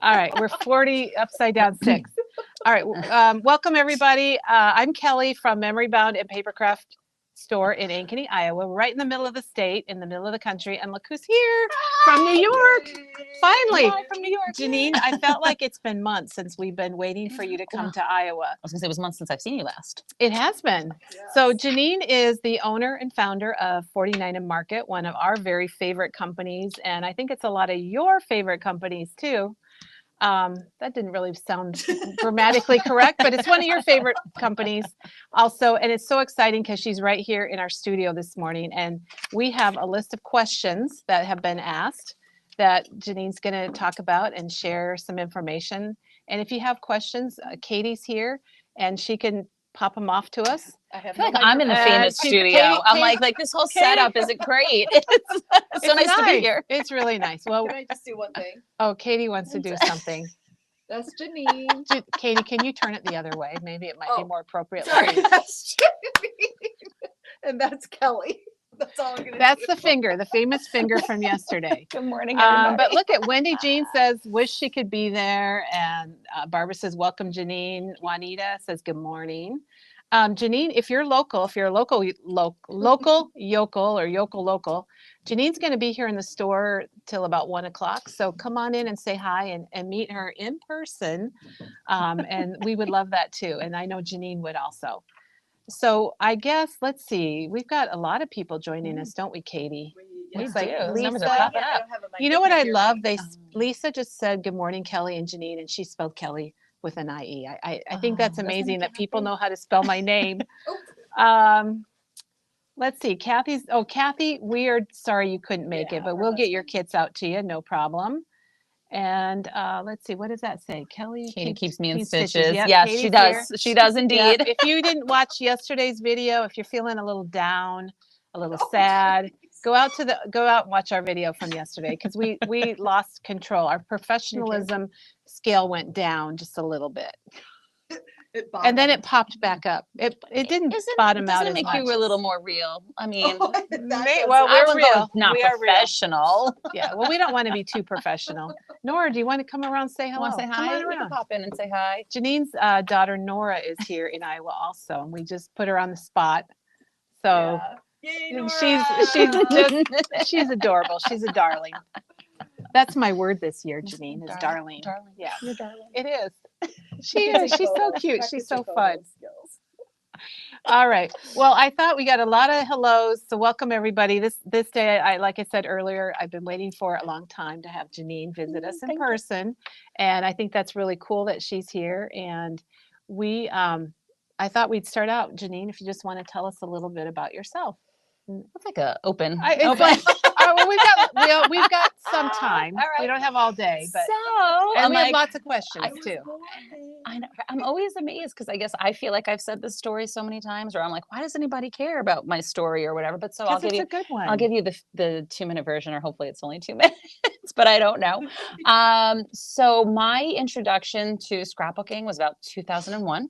All right, we're 40 upside down 6. All right, welcome everybody. I'm Kelly from Memory Bound and Papercraft store in Ankeny, Iowa. We're right in the middle of the state, in the middle of the country. And look who's here from New York. Finally, from New York. Janene, I felt like it's been months since we've been waiting for you to come to Iowa. I was gonna say it was months since I've seen you last. It has been. Yes. So Janene is the owner and founder of 49 and Market, one of our very favorite companies. And I think it's a lot of your favorite companies too. That didn't really sound grammatically correct, but it's one of your favorite companies also. And it's so exciting because she's right here in our studio this morning. And we have a list of questions that have been asked that Janene's going to talk about and share some information. And if you have questions, Katie's here and she can pop them off to us. I feel like I'm in the famous studio. I'm like this whole setup isn't great. It's so nice to be here. It's really nice. Well, can I just do one thing? Oh, Katie wants to do something. That's Janene. Katie, can you turn it the other way? Maybe it might be more appropriate. Sorry, that's Janene. And that's Kelly. That's all I'm gonna That's do. the finger, the famous finger from yesterday. Good morning, everybody. But look at Wendy Jean says, wish she could be there. And Barbara says, welcome, Janene. Juanita says, good morning. Janene, if you're a local yokel or yokel local, Janene's going to be here in the store till about 1 o'clock. So come on in and say hi and meet her in person. And we would love that too. And I know Janene would also. So I guess, let's see, we've got a lot of people joining us, don't we, Katie? We like do. Lisa, Numbers are popping up. You know what I love? Lisa just said, good morning, Kelly and Janene, and she spelled Kelly with an IE. I think that's amazing that people know how to spell my name. Let's see, Kathy, we are sorry you couldn't make it, but we'll get your kits out to you, no problem. And let's see, what does that say? Kelly Katie keeps me in stitches. Yep, yes, Katie's she does. here. She does indeed. Yep. If you didn't watch yesterday's video, if you're feeling a little down, a little sad, go out and watch our video from yesterday because we lost control. Our professionalism scale went down just a little bit. And then it popped back up. It didn't bottom out as much. Doesn't it make you a little more real? I mean, well, we're real. Not we professional. Yeah, well, we don't want to be too professional. Nora, do you want to come around and say hello? Want to say hi? Come on You can around. pop in and say hi. Janene's daughter Nora is here in Iowa also, and we just put her on the spot. So Yay, Nora! she's adorable. She's a darling. That's my word this year, Janene, is darling. Darling. Yeah, you're darling. it is. She is. She's so cute. She's so fun. All right. Well, I thought we got a lot of hellos. So welcome everybody. This day, like I said earlier, I've been waiting for a long time to have Janene visit us in person. And I think that's really cool that she's here. And I thought we'd start out, Janene, if you just want to tell us a little bit about yourself. That's like a open. We've got some time. Right. We don't have all day, but we have lots of questions too. I know. I'm always amazed because I guess I feel like I've said this story so many times, or I'm like, why does anybody care about my story or whatever? But so I'll give you a good one. I'll give you the 2-minute version, or hopefully it's only 2 minutes, but I don't know. So my introduction to scrapbooking was about 2001.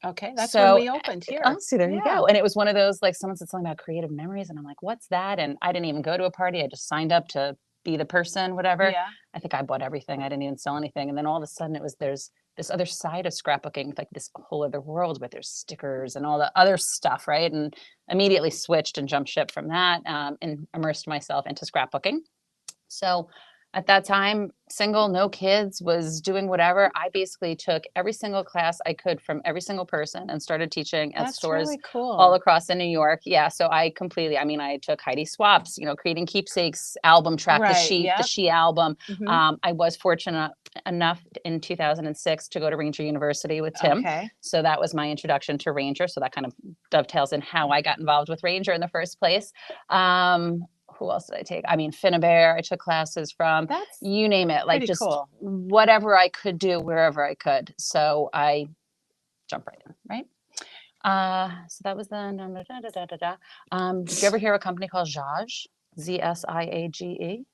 Okay, that's when we opened here. Oh, see, there you go. And it was one of those, like, someone said something about creative memories, and I'm like, what's that? And I didn't even go to a party. I just signed up to be the person, whatever. Yeah. I think I bought everything. I didn't even sell anything. And then all of a sudden there's this other side of scrapbooking, like this whole other world where there's stickers and all the other stuff, right? And immediately switched and jumped ship from that and immersed myself into scrapbooking. So at that time, single, no kids, was doing whatever. I basically took every single class I could from every single person and started teaching at stores all across in New York. Yeah, so I took Heidi Swap's, creating keepsakes album track, the She album. Mm-hmm. I was fortunate enough in 2006 to go to Ranger University with Tim. Okay. So that was my introduction to Ranger. So that kind of dovetails in how I got involved with Ranger in the first place. Who else did I take? Finnabair, I took classes from. You name it, like just cool. Whatever I could do, wherever I could. So I jumped right in, right? So that was the did you ever hear of a company called Zsiage? Zsiage?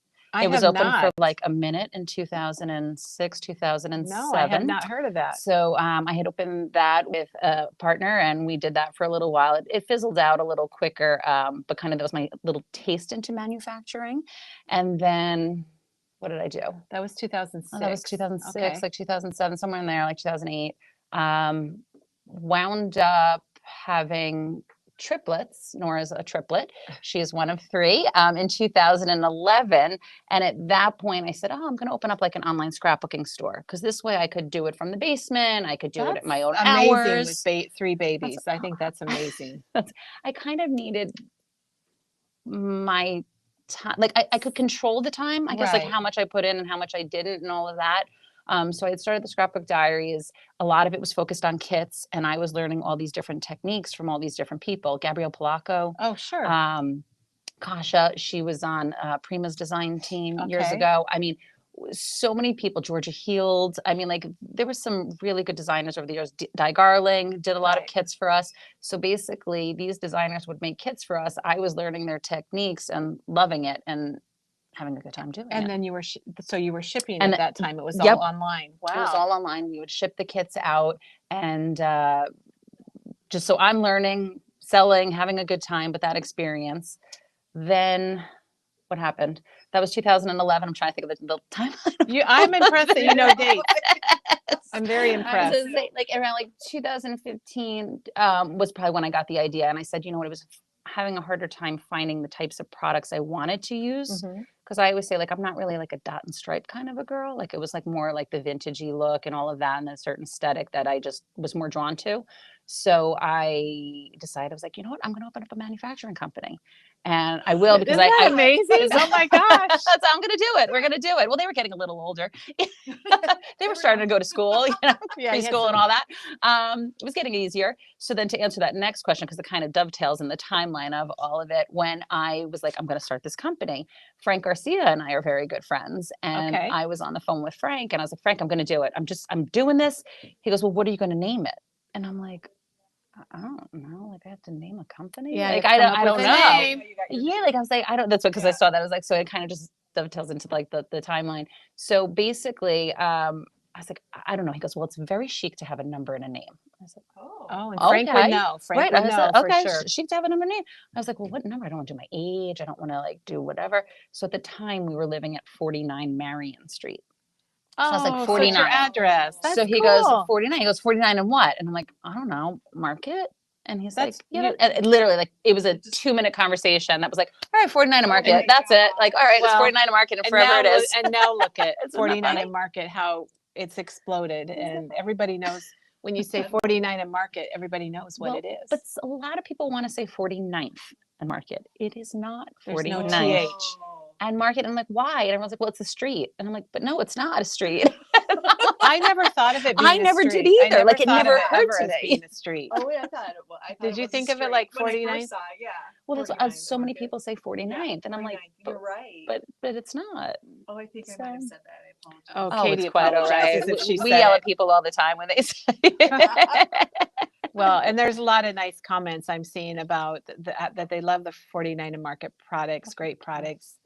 It was open for like a minute in 2006, 2007. No, I had not heard of that. So I had opened that with a partner, and we did that for a little while. It fizzled out a little quicker, but kind of that was my little taste into manufacturing. And then what did I do? That was 2006. Oh, that was 2006, Okay. like 2007, somewhere in there, like 2008. Wound up having triplets. Nora's a triplet. She is one of three in 2011. And at that point, I said, oh, I'm going to open up like an online scrapbooking store because this way I could do it from the basement. I could do it at my own amazing hours. with three babies. I think that's amazing. I kind of needed my time. Like I could control the time, I guess, like Right. how much I put in and how much I didn't and all of that. So I had started the Scrapbook Diaries. A lot of it was focused on kits, and I was learning all these different techniques from all these different people. Gabrielle Polacco, Oh, sure. Kasha, she was on Prima's design team years Okay. ago. I mean, so many people. Georgia Heald. I mean, like there were some really good designers over the years. Di Garling did a lot of Right. kits for us. So basically, these designers would make kits for us. I was learning their techniques and loving it and having a good time doing it. And then you were so you were shipping And at that time. It was yep. all online. Wow. It was all online. We would ship the kits out, and just so I'm learning, selling, having a good time with that experience. Then what happened? That was 2011. I'm trying to think of the timeline. I'm impressed that you know dates. I'm very I was impressed. gonna say, like around like 2015 was probably when I got the idea, and I said, you know what, it was having a harder time finding the types of products I wanted to use. Mhm. Because I always say, like, I'm not really like a dot and stripe kind of a girl. Like it was like more like the vintagey look and all of that, and a certain aesthetic that I just was more drawn to. So I decided, I was like, you know what, I'm going to open up a manufacturing company, and I will because Isn't that amazing? Oh my gosh. That's how I'm going to do it. We're going to do it. Well, they were getting a little older. They were starting to go to school, Yeah, you had preschool and some- all that. It was getting easier. So then to answer that next question, because it kind of dovetails in the timeline of all of it, when I was like, I'm going to start this company, Frank Garcia and I are very good friends. And Okay. I was on the phone with Frank and I was like, Frank, I'm going to do it. I'm doing this. He goes, well, what are you going to name it? And I'm like, I don't know. Like I have to name a company. Yeah, like you have to come I up don't with know. a name. Yeah, like I was like, I don't. That's what because I saw that. I was like, so it kind of just dovetails into like the timeline. So basically, I was like, I don't know. He goes, well, it's very chic to have a number and a name. I was like, Oh, and Frank would okay. know. Frank Right. would I was know like, for okay, sure. chic to have a number and name. I was like, well, what number? I don't want to do my age. I don't want to like do whatever. So at the time, we were living at 49 Marion Street. Oh, I was like, so it's 49. your address. That's So he cool. goes 49. He goes 49 and what? And I'm like, I don't know, Market. And he's That's- like, yeah. And it literally, like, it was a 2-minute conversation that was like, all right, 49 a Market. my That's it. God. Like, all right, it's Well, 49 a Market, and And forever now, it is. and now look at Isn't that 49 funny? and Market, how it's exploded. Isn't And everybody knows when you say 49 and Market, everybody knows what Well, it is. But a lot of people want to say 49th and Market. It is not There's no 49th TH. and Market. And I'm like, why? And everyone's like, well, it's a street. And I'm like, but no, it's not a street. I never thought of it being I a never did street. I either. Like, it thought of never it occurred ever to as me. being a street. Oh, yeah, I thought it was. Did you was a think of it street like when I 49? first saw it, yeah. Well, that's 49 so many Market. people say 49th. And I'm like, 49th. You're right. but it's not. Oh, I think I might have so- said that. I apologize. Oh, Oh, Katie it's quite all right. apologizes if she We said yell it. at people all the time when they say it. Well, and there's a lot of nice comments I'm seeing about that they love the 49 and Market products, great products.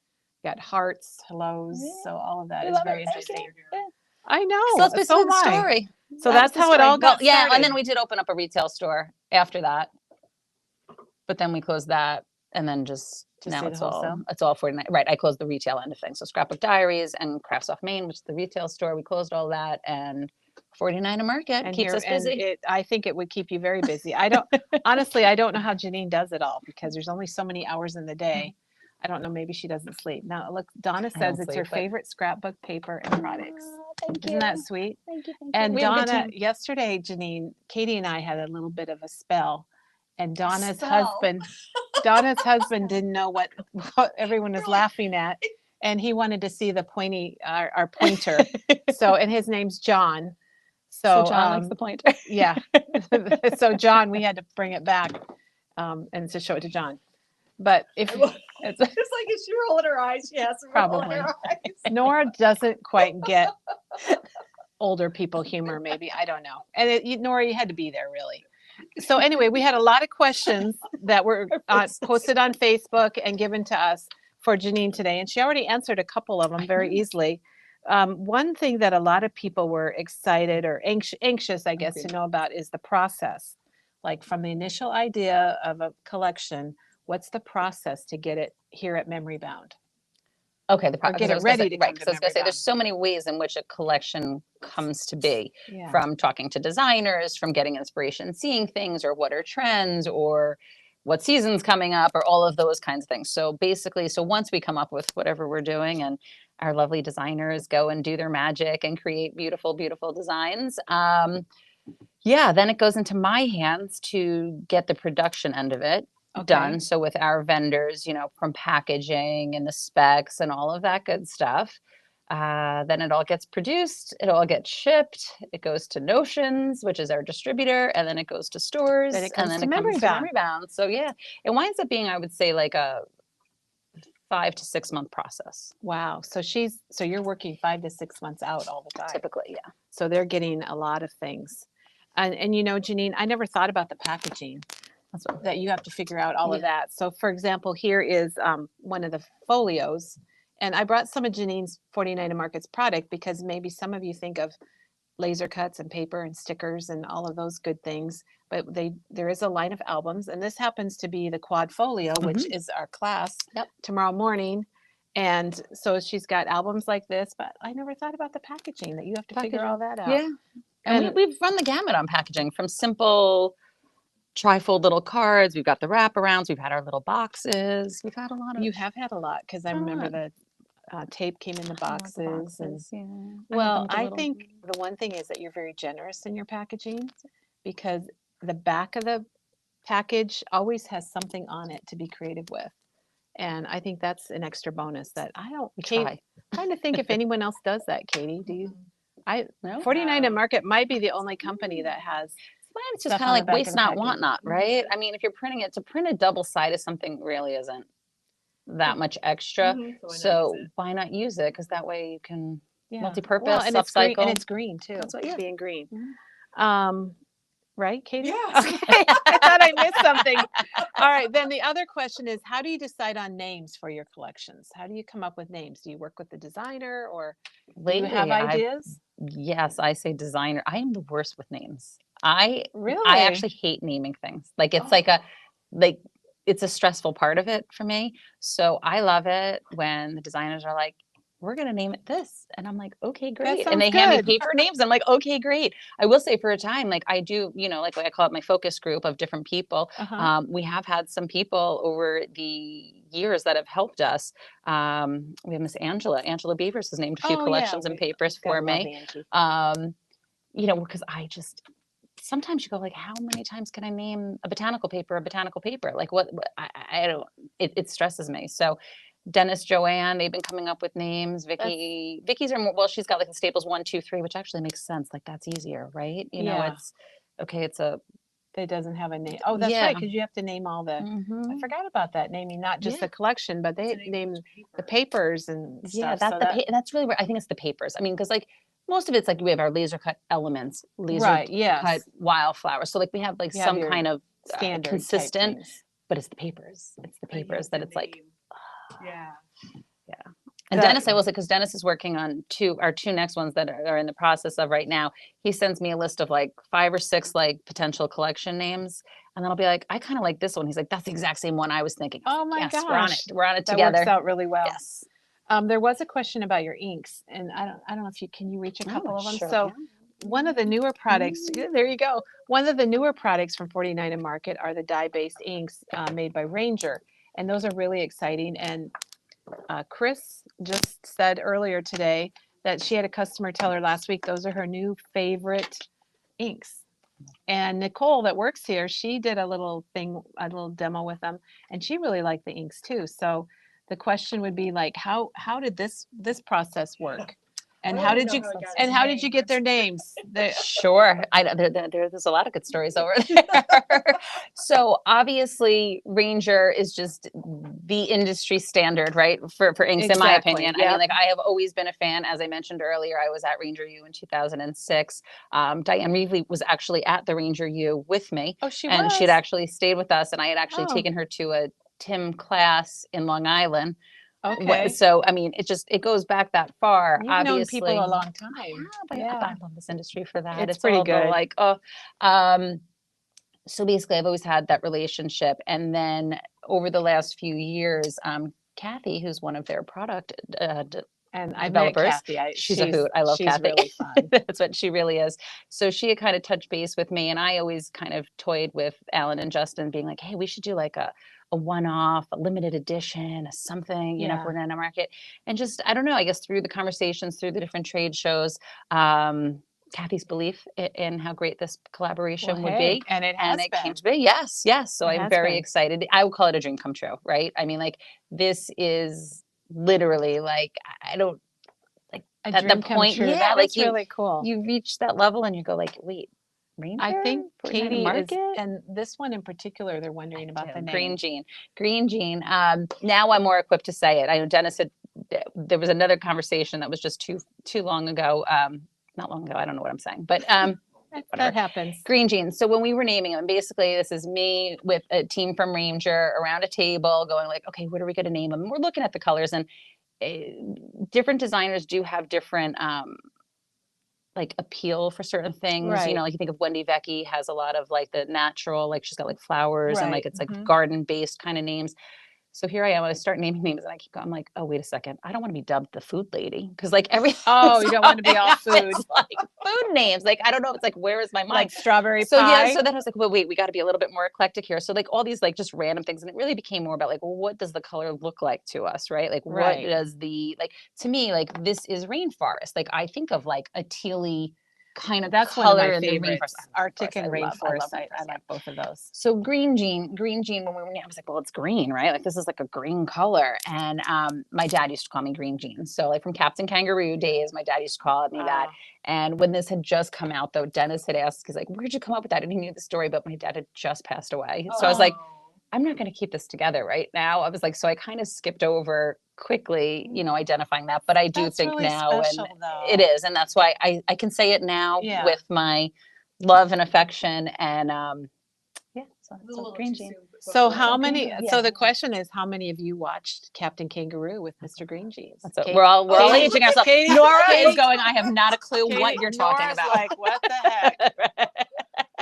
Got hearts, hellos, so all of that We is love very it. Thank interesting. you. Yeah. I know. So that's basically am the I. story. So That that's was the how it story. all got Yeah, started. and then we did open up a retail store after that. But then we closed that, and then just now did wholesale? it's all 49. Right, I closed the retail end of things. So Scrapbook Diaries and Crafts Off Main, which is the retail store, we closed all that, and 49 a Market and keeps here, us busy. And I think it would keep you very busy. I don't honestly, I don't know how Janene does it all because there's only so many hours in the day. I don't know. Maybe she doesn't sleep. Now, look, Donna I says don't it's her sleep, but- favorite scrapbook paper and products. Thank you. Isn't that sweet? Thank you. And We have a good Donna, team. yesterday, Janene, Katie and I had a little bit of a spell, and Donna's Spell? husband didn't know what everyone was laughing at, and he wanted to see the our pointer. So, and his name's John. So, John likes the pointer. yeah. So John, we had to bring it back, and to show it to John. But if It's it's, like, is she rolling her eyes? Yes, rolling Probably. her eyes. Nora doesn't quite get older people humor, maybe. I don't know. And Nora, you had to be there, really. So anyway, we had a lot of questions that were posted on Facebook and given to us for Janene today. And she already answered a couple of them very easily. One thing that a lot of people were excited or anxious, I guess, to know about is the process. Like from the initial idea of a collection, what's the process to get it here at Memory Bound? Okay, the or get it ready to right. come Because to I was going to memory say, bound. there's so many ways in which a collection comes to be, Yeah. from talking to designers, from getting inspiration, seeing things, or what are trends, or what season's coming up, or all of those kinds of things. So basically, so once we come up with whatever we're doing, and our lovely designers go and do their magic and create beautiful, beautiful designs, yeah, then it goes into my hands to get the production end of it done. So with our vendors, you know, from packaging and the specs and all of that good stuff, then it all gets produced, it all gets shipped, it goes to Notions, which is our distributor, and then it goes to stores, Then it and comes then to it Memory comes to Bound. Memory Bound. So yeah, it winds up being, I would say, like a 5 to 6 month process. Wow. So you're working 5 to 6 months out all the time. Typically, yeah. So they're getting a lot of things. And you know, Janene, I never thought about the packaging. That's what, That you have to figure out all of that. So for example, here is one of the folios. And I brought some of Janene's 49 Markets product because maybe some of you think of laser cuts and paper and stickers and all of those good things. But there is a line of albums. And this happens to be the quad folio, which is our class tomorrow morning. And so she's got albums like this, but I never thought about the packaging, that you have to figure all that out. Yeah. And we've run the gamut on packaging, from simple trifold little cards. We've got the wraparounds. We've had our little boxes. We've had a lot of. You have had a lot, because I remember the tape came in the boxes. Well, I think the one thing is that you're very generous in your packaging, because the back of the package always has something on it to be creative with. And I think that's an extra bonus that I don't. Kate, trying to think if anyone else does that. Katie, do you? No. 49 and Market might be the only company that has. It's just kind of like waste not, want not, right? I mean, if you're printing it, to print a double sided something really isn't that much extra. So why not use it? Because that way you can multi-purpose, and upcycle. And it's green too. That's what, being green. Mm-hmm. Right, Katie? Yes. Okay. I thought I missed something. All right. Then the other question is, how do you decide on names for your collections? How do you come up with names? Do you work with the designer, or do you have ideas? Yes, I say designer. I am the worst with names. I Really? actually hate naming things. Like it's it's a stressful part of it for me. So I love it when the designers are like, we're going to name it this. And I'm like, okay, great. And they hand me paper names. I'm like, okay, great. I will say, for a time, like I do, you know, like I call it my focus group of different people. We have had some people over the years that have helped us. We have Miss Angela Beavers has named a few collections and papers for me. You know, because sometimes you go like, how many times can I name a botanical paper? Like what I don't, it stresses me. So Dennis, Joanne, they've been coming up with names. Vicky's are more, well, she's got like the staples 1, 2, 3, which actually makes sense. Like that's easier, right? You know, it's okay. It doesn't have a name. Oh, that's right. Because you have to name all the, I forgot about that, naming not just the collection, but they name the papers and stuff. That's really where I think it's the papers. I mean, because like most of it's like we have our laser cut elements, cut wildflowers. So like we have like some kind of standard consistent, but it's the papers. It's the papers that it's like. Yeah. And Dennis, I will say, because Dennis is working on our two next ones that are in the process of right now. He sends me a list of like 5 or 6 like potential collection names, and then I'll be like, I kind of like this one. He's like, that's the exact same one I was thinking. Oh my gosh, we're on it together. That works out really well. Yes. There was a question about your inks, and I don't know if can you reach a couple of them. Sure. So one of the newer products, there you go. One of the newer products from 49 and Market are the dye-based inks made by Ranger. And those are really exciting. And Chris just said earlier today that she had a customer tell her last week those are her new favorite inks. And Nicole that works here, she did a little demo with them, and she really liked the inks too. So the question would be like, how did this process work? And how did you get their names? Sure. There's a lot of good stories over there. So obviously Ranger is just the industry standard, right? For inks, in my opinion. I mean, like I have always been a fan. As I mentioned earlier, I was at Ranger U in 2006. Diane Reevely was actually at the Ranger U with me. Oh, she was? And she'd actually stayed with us, and I had actually taken her to a TIM class in Long Island. Okay. So I mean, it goes back that far. You've known people a long time. I love this industry for that. It's pretty good. Like, so basically, I've always had that relationship, and then over the last few years, Kathy, who's one of their product and I've met developers. Kathy. She's a hoot. I love she's Kathy. really fun. That's what she really is. So she had kind of touched base with me, and I always kind of toyed with Alan and Justin, being like, "Hey, we should do like a one-off, a limited edition, a something, you know, Yeah. for an market." And just, I don't know, I guess through the conversations, through the different trade shows, Kathy's belief in how great this collaboration would be. And it has been. Came to be. Yes, yes. So It I'm has very been. excited. I would call it a dream come true, right? I mean, like, this is literally like, I don't, like, A at the dream come point, true. yeah, That like is really cool. you reach that level and you go like, wait, reindeer? I think For Katie is, market? and this one in particular, they're wondering about the name. Green Jean. Now I'm more equipped to say it. I know Dennis had, there was another conversation that was just too long ago. Not long ago. I don't know what I'm saying, but that happens. Green Jeans. So when we were naming them, basically this is me with a team from Ranger around a table going like, okay, what are we going to name them? And we're looking at the colors, and different designers do have different like appeal for certain things. Right. You know, like you think of Wendy Vecchi has a lot of like the natural, like she's got like flowers and like Right. it's like garden based kind of names. So here I am, I start naming names, and I keep going, I'm like, oh, wait a second. I don't want to be dubbed the food lady, because like everything. Oh, you don't want to be all food. It's like food names. Like, I don't know. It's like, where is my mind? Like strawberry So pie. yeah, so then I was like, well, wait, we got to be a little bit more eclectic here. So like all these like just random things, and it really became more about like, well, what does the color look like to us, right? Like, Right. what does the, like, to me, like this is rainforest. Like I think of like a tealy kind of That's color one of my in the favorites. rainforest. Arctic and I love rainforest. I rainforest, yeah. like both of those. So green jean, when we were, I was like, well, it's green, right? Like this is like a green color. And my dad used to call me Green Jean. So like from Captain Kangaroo days, my dad used to call me that. And when this had just come out though, Dennis had asked, he's like, where'd you come up with that? And he knew the story, but my dad had just passed away. So I was like, I'm not going to keep this together right now. I was like, so I kind of skipped over quickly, you know, identifying that, but I do That's think really now, special, and though. it is. And that's why I can say it now with my love and affection. And yeah, so Green Jean. So how many, so the question is, how many of you watched Captain Kangaroo with Mr. Green Jeans? So we're all aging ourselves. Katie, Nora Katie, is going, I have not a clue Katie, what you're talking Nora's about. like, what the heck?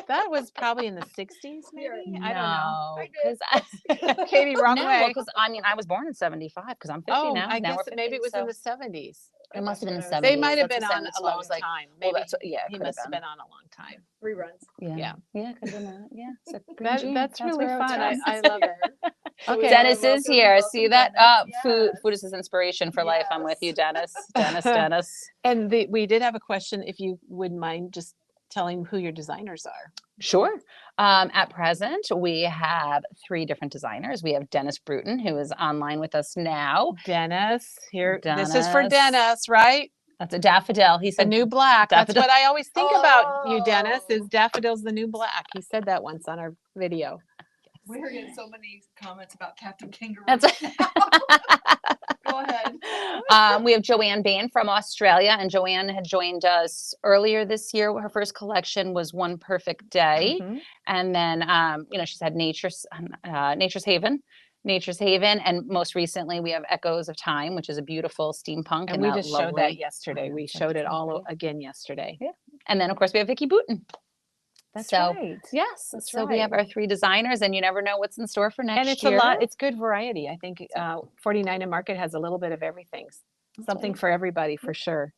That was probably in the 60s, maybe? I don't know. Because Katie, wrong way. because I mean, I was born in 75 because I'm 50 now. I now guess we're 50, maybe it was so in the 70s. it must have been the 70s. They might have That's been what I'm on saying. a That's why I long was like, time. well, Maybe that's what, yeah, he must have been on a long time. Reruns. Yeah, could have been that. Yeah, so Green Jean, That's really where it's fun. from. I love it. Okay, Dennis is here. See that? Food is his inspiration for life. I'm with you, Dennis. Dennis. And we did have a question, if you wouldn't mind just telling who your designers are. Sure. At present, we have 3 different designers. We have Dennis Bruton, who is online with us now. Dennis, here. This is for Dennis, right? That's a daffodil. He said the new black. Daffodil. That's what I always think about you, Dennis, is daffodil's the new black. He said that once on our video. We're getting so many comments about Captain Kangaroo. That's Go ahead. We have Joanne Bain from Australia, and Joanne had joined us earlier this year. Her first collection was One Perfect Day, and then you know, she's had Nature's Haven, and most recently we have Echoes of Time, which is a beautiful steampunk. And we just showed that yesterday. We showed it all again yesterday. Yeah, and then of course we have Vicki Booten. That's right. Yes. So we have our 3 designers, and you never know what's in store for next year. And it's a lot. It's good variety. I think 49 and Market has a little bit of everything. Something for everybody, for sure.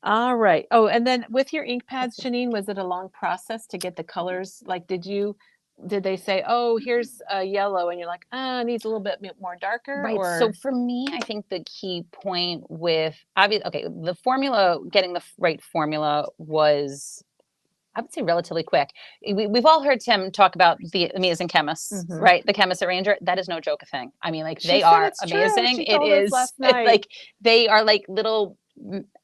All right. Oh, and then with your ink pads, Janene, was it a long process to get the colors? Like, did they say, oh, here's a yellow, and you're like, it needs a little bit more darker? Right. Or? So for me, I think the key point with the formula, getting the right formula was, I would say, relatively quick. We've all heard Tim talk about the amazing chemists, right? The chemists at Ranger. That is no joke a thing. I mean, like, they are amazing. It is like they are like little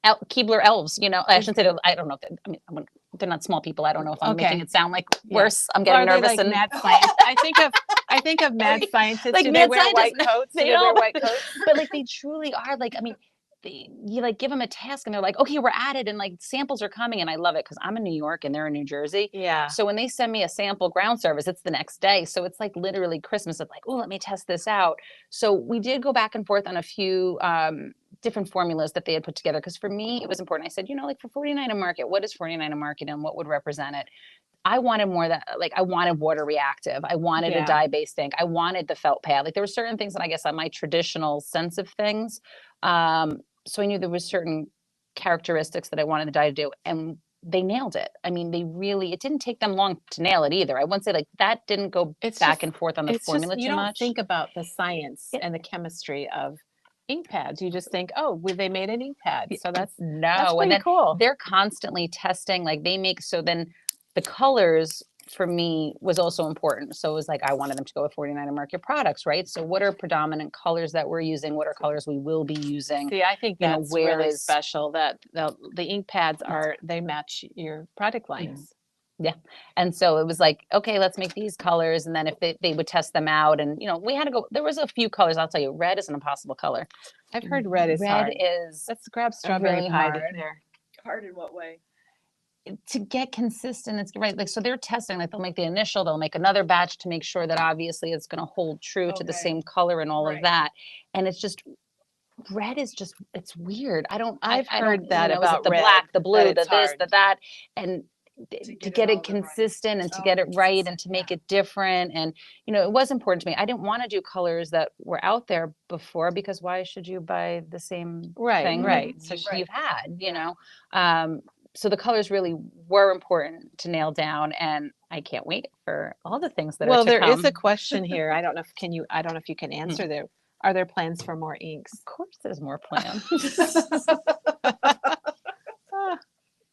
Keebler elves, you know. I shouldn't say. I don't know. They're not small people. I don't know if I'm making it sound like worse. I'm getting nervous. Like mad science? I think of mad scientists. Like, do mad they wear white coats? They wear white coats, but like they truly are. Like, I mean, you like give them a task and they're like, okay, we're at it, and like samples are coming, and I love it because I'm in New York and they're in New Jersey. Yeah. So when they send me a sample ground service, it's the next day. So it's like literally Christmas of like, oh, let me test this out. So we did go back and forth on a few different formulas that they had put together, because for me it was important. I said, you know, like for 49 a Market, what is 49 a Market and what would represent it? I wanted more that, like, I wanted water reactive. I wanted a Yeah. dye-based ink. I wanted the felt pad. Like, there were certain things that I guess on my traditional sense of things. So I knew there was certain characteristics that I wanted the dye to do, and they nailed it. I mean, it didn't take them long to nail it either. I wouldn't say like that didn't go It's back just- and forth on the It's formula just, you too don't much. think about the science Yeah. and the chemistry of ink pads. You just think, oh, well, they made an ink pad. So that's No, pretty and then cool. they're constantly testing. Like they make, so then the colors for me was also important. So it was like I wanted them to go with 49 Market products, right? So what are predominant colors that we're using? What are colors we will be using? See, I think you know, that's where really is- special that the ink pads they match your product lines. Yeah. And so it was like, okay, let's make these colors. And then if they would test them out, and you know, we had to go, there was a few colors. I'll tell you, red is an impossible color. I've heard red is hard. is Let's grab strawberry really pie hard. there. Hard in what way? To get consistent. It's right. Like, so they're testing, like they'll make the initial, they'll make another batch to make sure that obviously it's going to hold true to the Okay. same color and all of Right. that. And it's just, red is just, it's weird. I've I heard don't, that is it about the red, black, the that blue, the it's this, hard. the that, and to get get it it all the right. consistent and to Oh, get it right and consistent, to make yeah. it different. And, you know, it was important to me. I didn't want to do colors that were out there before, because why should you buy the same Right, thing right. so Right. you've had, you Yeah. know? So the colors really were important to nail down, and I can't wait for all the things that Well, are to there come. is a question here. I don't know if you can answer there. Are there plans for more inks? Of course, there's more plans. Ah,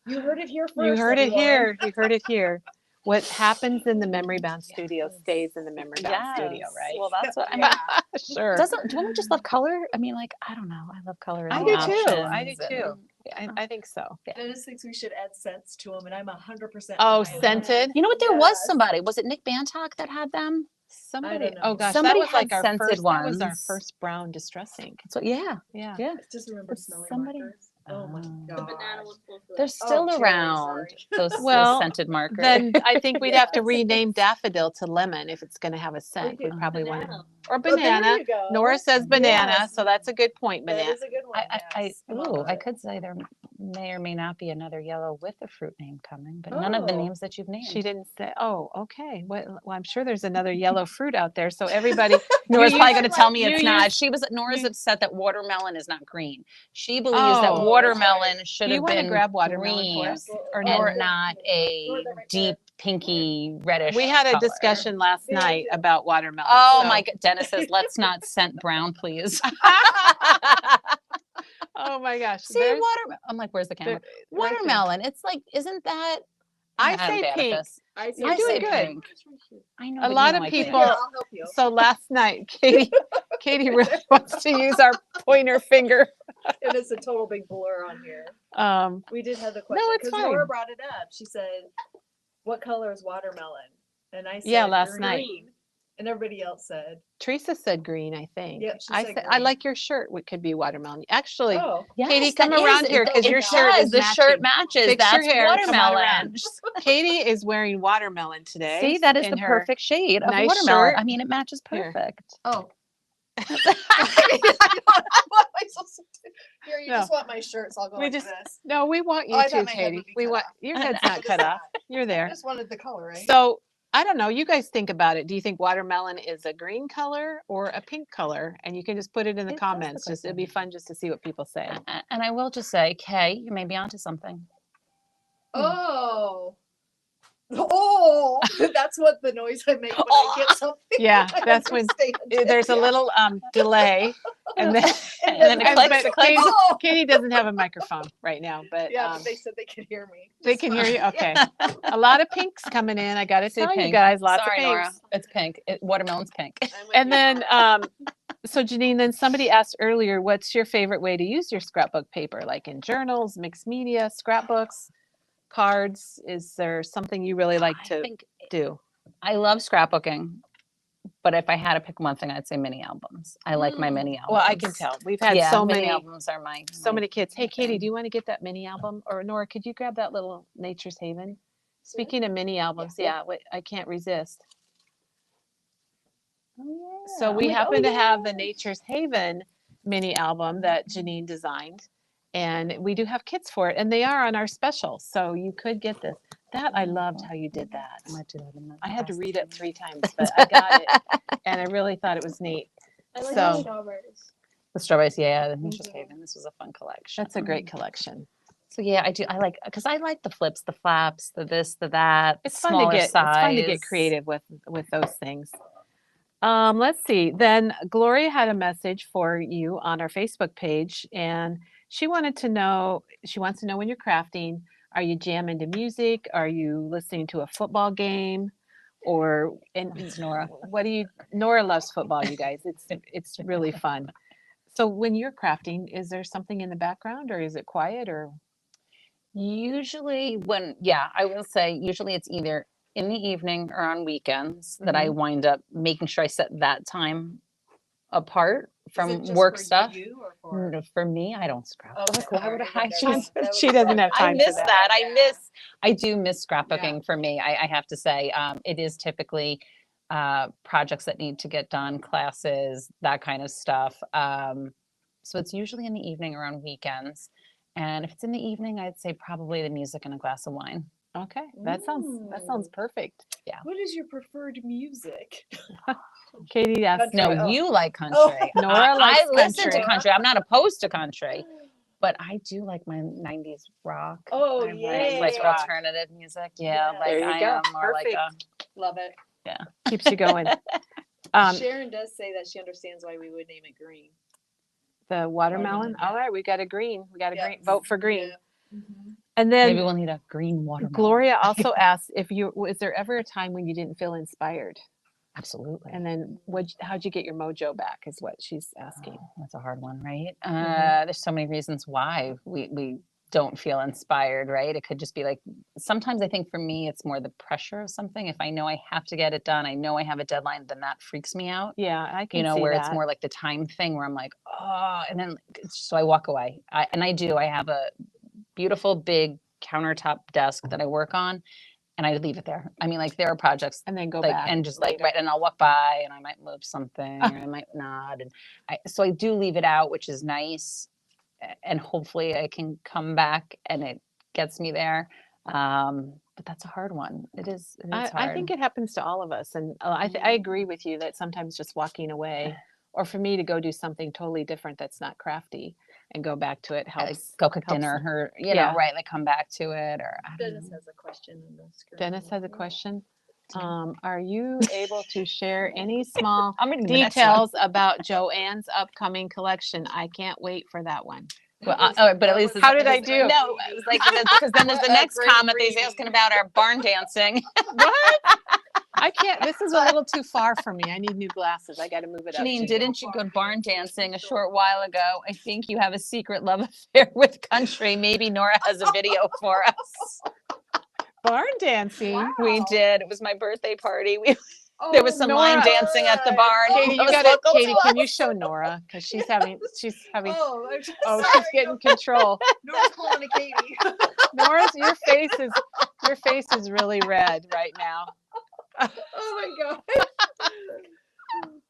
You heard it here first. you heard it everyone. here. You heard it here. What happens in the memory bound studio stays in the memory bound studio, right? Well, that's what I mean. Yeah. Sure. Do women just love color? I mean, like, I don't know. I love color. I and do the too. I do options too. and- I think so. Dennis thinks we should add scents to them, and I'm 100%. Oh, behind that. scented. You know what? There was Yes. somebody. Was it Nick Bantock that had them? Somebody. know. Oh gosh, Somebody that was like had our scented first. That was our ones. first brown distress ink. So yeah, Yeah. yeah. I just remember But smelling somebody- markers. Oh my Oh. god. The banana was close to They're that. still Jerry, around. sorry. Those Well, scented markers. Then I think we'd have to Yes. rename daffodil to lemon if it's going to have a scent. could- We'd probably want to, Banana. or Oh, there banana. you go. Nora says banana, Yes. so that's a good point, That banana. is a good one. yes. I could say there may or may not be another yellow with a fruit name coming, but none of the Oh. names that you've named. She didn't say. Oh, okay. Well, I'm sure there's another yellow fruit out there. So everybody, Nora's you probably use- going to tell me you it's not. use- Nora's you- upset that watermelon is not green. She believes that Oh, watermelon should do you have want to been grab watermelon for green us, or and Nora? not a deep pinky reddish. We had a color. discussion last Yeah, night yeah. about watermelon. Oh so- my God! Dennis says, "Let's not scent brown, please." Oh my gosh. See, there's- I'm like, where's the camera? right there. Watermelon. It's like, isn't that? I I'm say bad at pink. this. I You're I doing say good. pink. I know A but you lot know of I can't. people- Yeah, I'll help you. So last night, Katie really wants to use our pointer finger. And it's a total big blur on here. We did have the No, question it's because Nora fine. brought it up. She said, "What color is watermelon?" And I said, Yeah, last green. night. And everybody else said, Teresa said green, I think. Yep, she I said said I green. like your shirt. What could be watermelon? Actually, "Oh, Katie, Yes, come that around is- here, 'cause it your shirt does. is The shirt matching. matches. Fix That's your hair and come on watermelon. around. Katie is wearing watermelon today. See, that is in the her perfect shade of nice watermelon. shirt. I mean, it matches Here. perfect. oh." What am I supposed to do? Here, you No. just want my shirt, so I'll go We like just- this. No, we want you Oh, I to, thought my head Katie. would be We cut want off. your head's What not is cut off. that? You're I there. just wanted the color, right? So I don't know. You guys think about it. Do you think watermelon is a green color or a pink color? And you can just put it in the It does comments. look like Just it'd be that. fun just to see what people say. And I will just say, Kay, you may be onto something. Oh. Oh, that's what the noise I make when I get something. Yeah, I that's when understand. there's a little delay, and then And then it and- clicks, but it clicks. Katie, Oh. Katie doesn't have a microphone right now, but Yeah, but they said they could hear me. they It's can hear you. fine. Okay, a lot of pinks coming in. I gotta Say tell you pink. guys, lots Sorry, of Nora. pinks. It's pink. Watermelon's pink. I'm with And you. then, so Janine, then somebody asked earlier, what's your favorite way to use your scrapbook paper? Like in journals, mixed media, scrapbooks, cards? Is there something you really like I to think do? I love scrapbooking, but if I had to pick one thing, I'd say mini albums. I like my mini albums. Well, I can tell. We've had Yeah, so mini many albums are my so many kids. Hey, my Katie, thing. do you want to get that mini album? Or Nora, could you grab that little Nature's Haven? Speaking of mini albums, Yeah. I can't resist. Oh, So yeah. we I'm like, happen oh, to have the yeah. Nature's Haven mini album that Janine designed. And we do have kits for it, and they are on our special. So you could get this. That I loved how you did that. I might do that in the I had to class. read it 3 times, but I got it, and I really thought it was neat. I like So- the strawberries. The strawberries, yeah, the Nature's Mhm. Haven. This was a fun collection. That's a great collection. So yeah, I do. I like because I like the flips, the flaps, the this, the that. It's the fun to smaller get. It's fun to get size. creative with those things. Let's see. Then Gloria had a message for you on our Facebook page, and she wanted to know. She wants to know when you're crafting. Are you jamming to music? Are you listening to a football game? Or and It's Nora. what do you? Nora loves football. You guys, it's really fun. So when you're crafting, is there something in the background, or is it quiet, or? Usually I will say usually it's either in the evening or on weekends that I wind up making sure I set that time apart from work stuff. No, for me, I don't scrapbook. Okay, Why would I? She doesn't have I time for miss that. that. I do miss scrapbooking for me. I have to say, it is typically projects that need to get done, classes, that kind of stuff. So it's usually in the evening or on weekends. And if it's in the evening, I'd say probably the music and a glass of wine. Okay, that sounds perfect. What is your preferred music? Katie asked. Country. No, Oh. you like country. Oh. Nora likes I listen to country. country. I'm not opposed to country, but I do like my 90s rock. Oh, I like, yeah. like alternative music. Yeah, Yeah. like There you I go. am more like a Love it. Keeps you going. Sharon does say that she understands why we would name it green. The watermelon. Watermelon, yeah. All right, we got a green. We got a Yeah. green. Vote for green. Yeah. Mhm. And then maybe we'll need a green watermelon. Gloria also asked if you was there ever a time when you didn't feel inspired? Absolutely. And then how'd you get your mojo back is what she's asking. Oh, that's a hard one, right? Mhm. There's so many reasons why we don't feel inspired, right? It could just be like sometimes I think for me it's more the pressure of something. If I know I have to get it done, I know I have a deadline, then that freaks me out. Yeah, I can You know, see where that. it's more like the time thing where I'm like, oh, and then so I walk away. I have a beautiful big countertop desk that I work on, and I leave it there. I mean, like there are projects and then go like back and just like later. right, and I'll walk by and I might move something or I might not, and so I do leave it out, which is nice, and hopefully I can come back and it gets me there. But that's a hard one. It is hard. I think it happens to all of us, and I agree with you that sometimes just walking away, or for me to go do something totally different that's not crafty, and go back to it like, helps. go cook helps dinner them. or Yeah. know, right, like come back to it or I don't Dennis know. has a question in the screen. Dennis has a Yeah. question. Are you able to share any small I'm reading the next one. details about Joanne's upcoming collection? I can't wait for that one. Well, That was- but at that least was How did I great. do? No, it was like because then there's the A next great comment that he's reading. asking about our barn dancing. What? I can't. This is a little too far for me. I need new glasses. I got to move it up. Janine, to didn't you go barn dancing a short while ago? I think you have a secret love affair with country. Maybe Nora has a video for us. barn dancing. Wow. We did. It was my birthday party. There was some line Nora. dancing at the barn. Katie, It you was got it. local to Katie, can you us. show Nora because she's having. Oh, I'm just Oh, sorry. she's getting control. Nora's calling to Katie. Nora's your face is really red right now. Oh my god.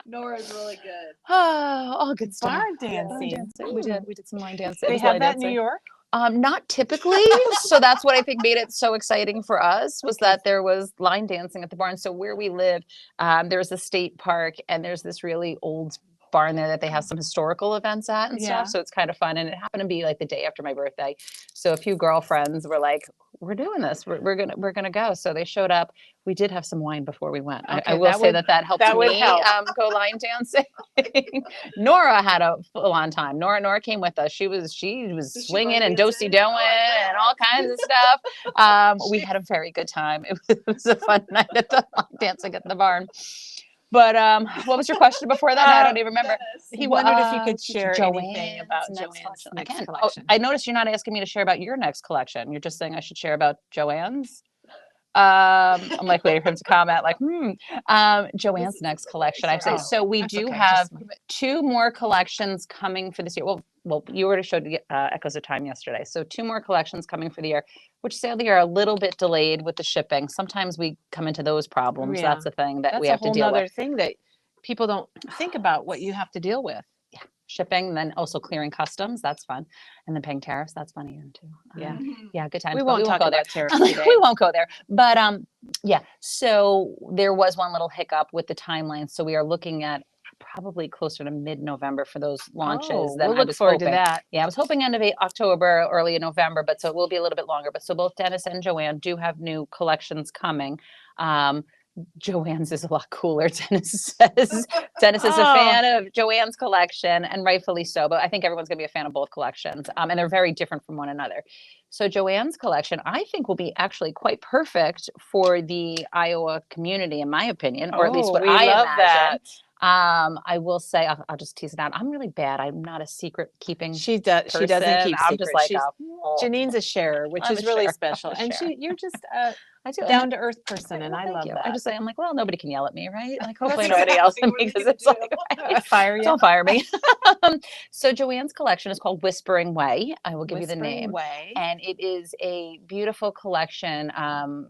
Nora's really good. Oh, all good stuff. Barn Barn dancing. dancing. We did some line dancing. It They was have line that in New dancing. York. Not typically. So that's what I think made it so exciting for us was that there was line dancing at the barn. So where we live, there's a state park and there's this really old barn there that they have some historical events at and Yeah. stuff. So it's kind of fun. And it happened to be like the day after my birthday. So a few girlfriends were like, we're doing this. We're gonna go. So they showed up. We did have some wine before we went. I Okay, will that say would- that helped that would me help. go line dancing. Nora had a full-on time. Nora came with us. She was she swinging line and dancing? do-si-doing Oh, I and all kinds of stuff. We had a very good time. It was a fun night at the line dancing at the barn. But what was your question before that? I don't even remember. Dennis. He wondered if you could share anything about Joanne's Joanne's next Again, collection. I noticed you're not asking me to share about your next collection. You're just saying I should share about Joanne's. I'm like waiting for him to comment like, Joanne's next collection. I say, Oh, so we that's do okay, have just move it. 2 more collections coming for this year. Well, you already showed Echoes of Time yesterday. So 2 more collections coming for the year, which sadly are a little bit delayed with the shipping. Sometimes we come into those problems. Yeah. That's the thing that That's we a have to whole deal nother with. thing that people don't think about what you have to deal with. shipping, and then also clearing customs. That's fun. And then paying tariffs. That's fun again too. Yeah. Yeah, good times. We but won't talk go there. about tariffs today. We won't go there. But yeah. So there was one little hiccup with the timeline. So we are looking at probably closer to mid-November for those launches. Oh, than we'll I look was forward to hoping. that. Yeah, I was hoping end of October, early in November, but so it will be a little bit longer. But so both Dennis and Joanne do have new collections coming. Joanne's is a lot cooler. Dennis says Dennis is a fan of Joanne's collection, and rightfully so. But I think everyone's going to be a fan of both collections, and they're very different from one another. So Joanne's collection, I think, will be actually quite perfect for the Iowa community, in my opinion, or at least what we I love imagine. that. I will say, I'll just tease it out. I'm really bad. I'm not a secret keeping. She does. She doesn't person. keep I'm secrets. just like She's, a, Janine's a sharer, which I'm is a really sharer. special. I'm a And sharer. you're just I do. down to earth person, and Well, I thank love you. that. I just say, I'm like, well, nobody can yell at me, right? Like, That's hopefully nobody yells at me exactly because what it's you like, do. right? Fire you. Don't fire me. So Joanne's collection is called Whispering Way. I will give you the Whispering name. Way. And it is a beautiful collection,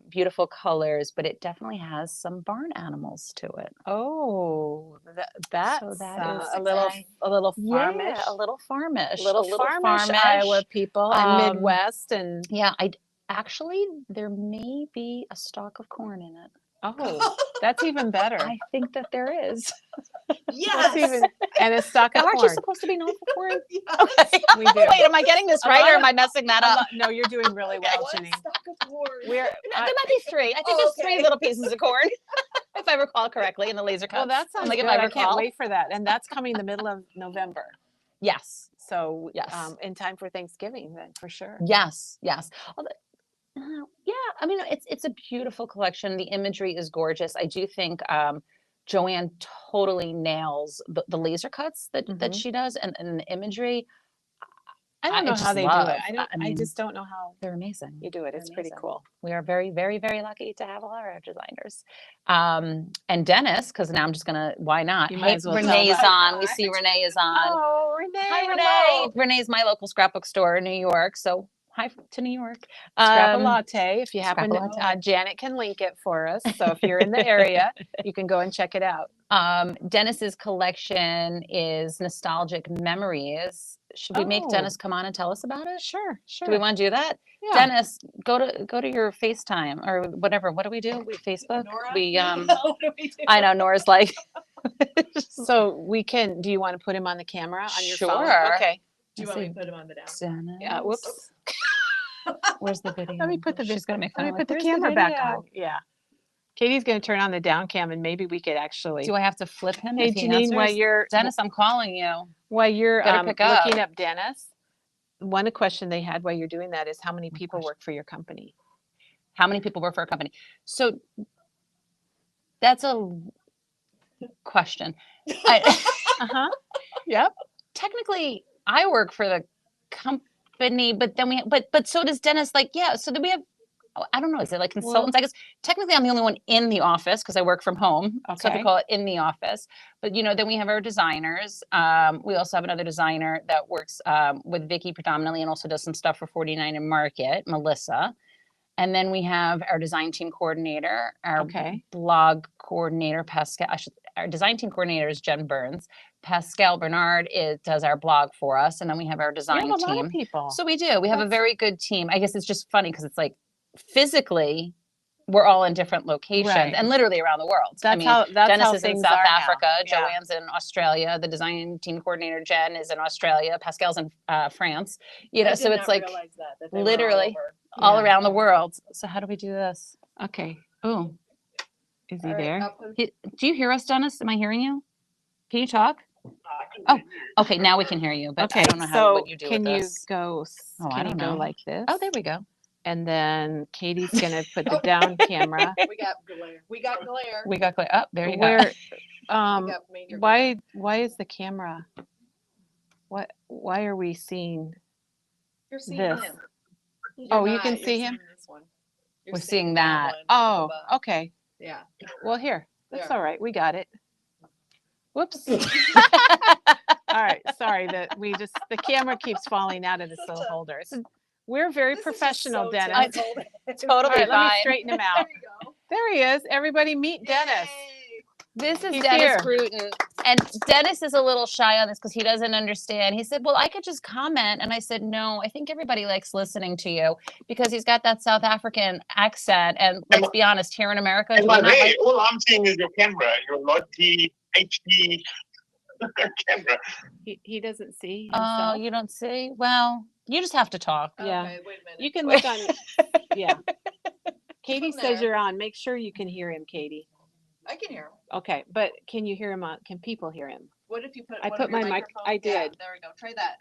beautiful colors, but it definitely has some barn animals to it. Oh, that's So that is a little farmish. Yeah, a little farmish. Little farmish Iowa people and Midwest and Yeah, actually there may be a stalk of corn in it. oh, that's even better. I think that there is. That's even and a stalk of Aren't you corn. supposed to be known for corn? Yes. Okay. We do. Wait, am I getting this A right lot or of- am I messing that up? No, you're doing really well, One Janine. stalk of corn. We're There might be three. I think Oh, there's three okay. little pieces of corn, if I recall correctly, in the laser cuts. well, that sounds like good. if I I can't recall. wait for that, and that's coming the middle of November. Yes. So, Yes. in time for Thanksgiving, then for sure. Yes. Yes. Yeah. I mean, it's a beautiful collection. The imagery is gorgeous. I do think Joanne totally nails the laser cuts that she does, and the imagery. I don't know just how they love. do it. I mean, just don't know how they're amazing. you do it. They're It's pretty amazing. cool. We are very, very, very lucky to have all our designers. And Dennis, because now I'm just gonna, why not? You might as well tell Renee's them. on. We see Renee is on. Oh, Renee! Hi, Renee. hello. Renee's my local scrapbook store in New York. So hi to New York. Scrap a latte. If you happen, Scrap-a-latte. Janet can link it for us. So if you're in the area, you can go and check it out. Dennis's collection is nostalgic memories. Should we make Oh. Dennis come on and tell us about it? Sure. Do we want to do that? Yeah. Dennis, go to your FaceTime or whatever. What do? We Facebook. Nora? We What do we do? I know Nora's like. So we can. Do you want to put him on the camera on your phone? Sure. Okay. Do you want me to put him on the down? Dennis. Yeah. Whoops. Where's the video? Let me put the. She's gonna make fun Let me of put the "Where's camera back video?" on. Yeah. Katie's going to turn on the down cam, and maybe we could actually. Do I have to flip him? Hey, if he Janine, while answers? you're Dennis, I'm calling you. Better pick up. looking up Dennis, one question they had while you're doing that is how many people work for your company? How many people work for a company? So that's a question. Uh-huh. Yep. Technically, I work for the company, but then but so does Dennis. Like, yeah. So then we have. I don't know. Is it like consultants? I guess technically I'm the only one in the office because I work from home. So Okay. we call it in the office. But then we have our designers. We also have another designer that works with Vicky predominantly and also does some stuff for 49 and Market, Melissa. And then we have our design team coordinator, our Okay. blog coordinator, Pascal. Our design team coordinator is Jen Burns. Pascal Bernard does our blog for us. And then we have our You design have a team. lot of people. So we do. We have a very good team. I guess it's just funny because it's like physically we're all in different locations Right. and literally around the world. That's Dennis how is in things South are now. Africa. Yeah. Joanne's in Australia. The design team coordinator Jen is in Australia. Pascal's in France. I so did it's not like realize that they were all literally over. all Yeah. around the world. So how do we do this? Okay. Oh, Is he All right, there? I'll put- do you hear us, Dennis? Am I hearing you? Can you talk? Okay, now we can hear you, but Okay. I don't know so what you do can with you this. go? Oh, I Can you don't go know. like this? Oh, there we go. And then Katie's gonna put the down camera. We got glare. We got glare. We got clear. Oh, there you Where? go. We got major glare. Why is the camera? Why are we seeing? You're seeing this? him. Oh, You're you can not. You're see him? seeing this one. You're We're seeing that. one Oh, above. okay. Yeah. Well, here. That's There. all right. We got it. Whoops. All right. Sorry that the camera keeps falling out of this little holder. We're very This is just professional, so Dennis. terrible. Totally All right, let me fine. straighten him There out. you go. There he is. Everybody meet Dennis. Yay. This is He's Dennis here. Bruton. And Dennis is a little shy on this because he doesn't understand. He said, well, I could just comment. And I said, no, I think everybody likes listening to you because he's got that South African accent. And let's be honest, here in America, Am I there? All I'm seeing is your camera, your Logitech HD camera. He doesn't see Oh, himself. you don't see? Well, you just have to talk. Yeah. Okay, wait a minute. You can look on. Yeah. Katie From says there. you're on. Make sure you can hear him, Katie. I can hear him. Okay, but can you hear him on? Can people hear him? What if you put? I one put of your my mic- microphones- I Yeah, did. there we go. Try that.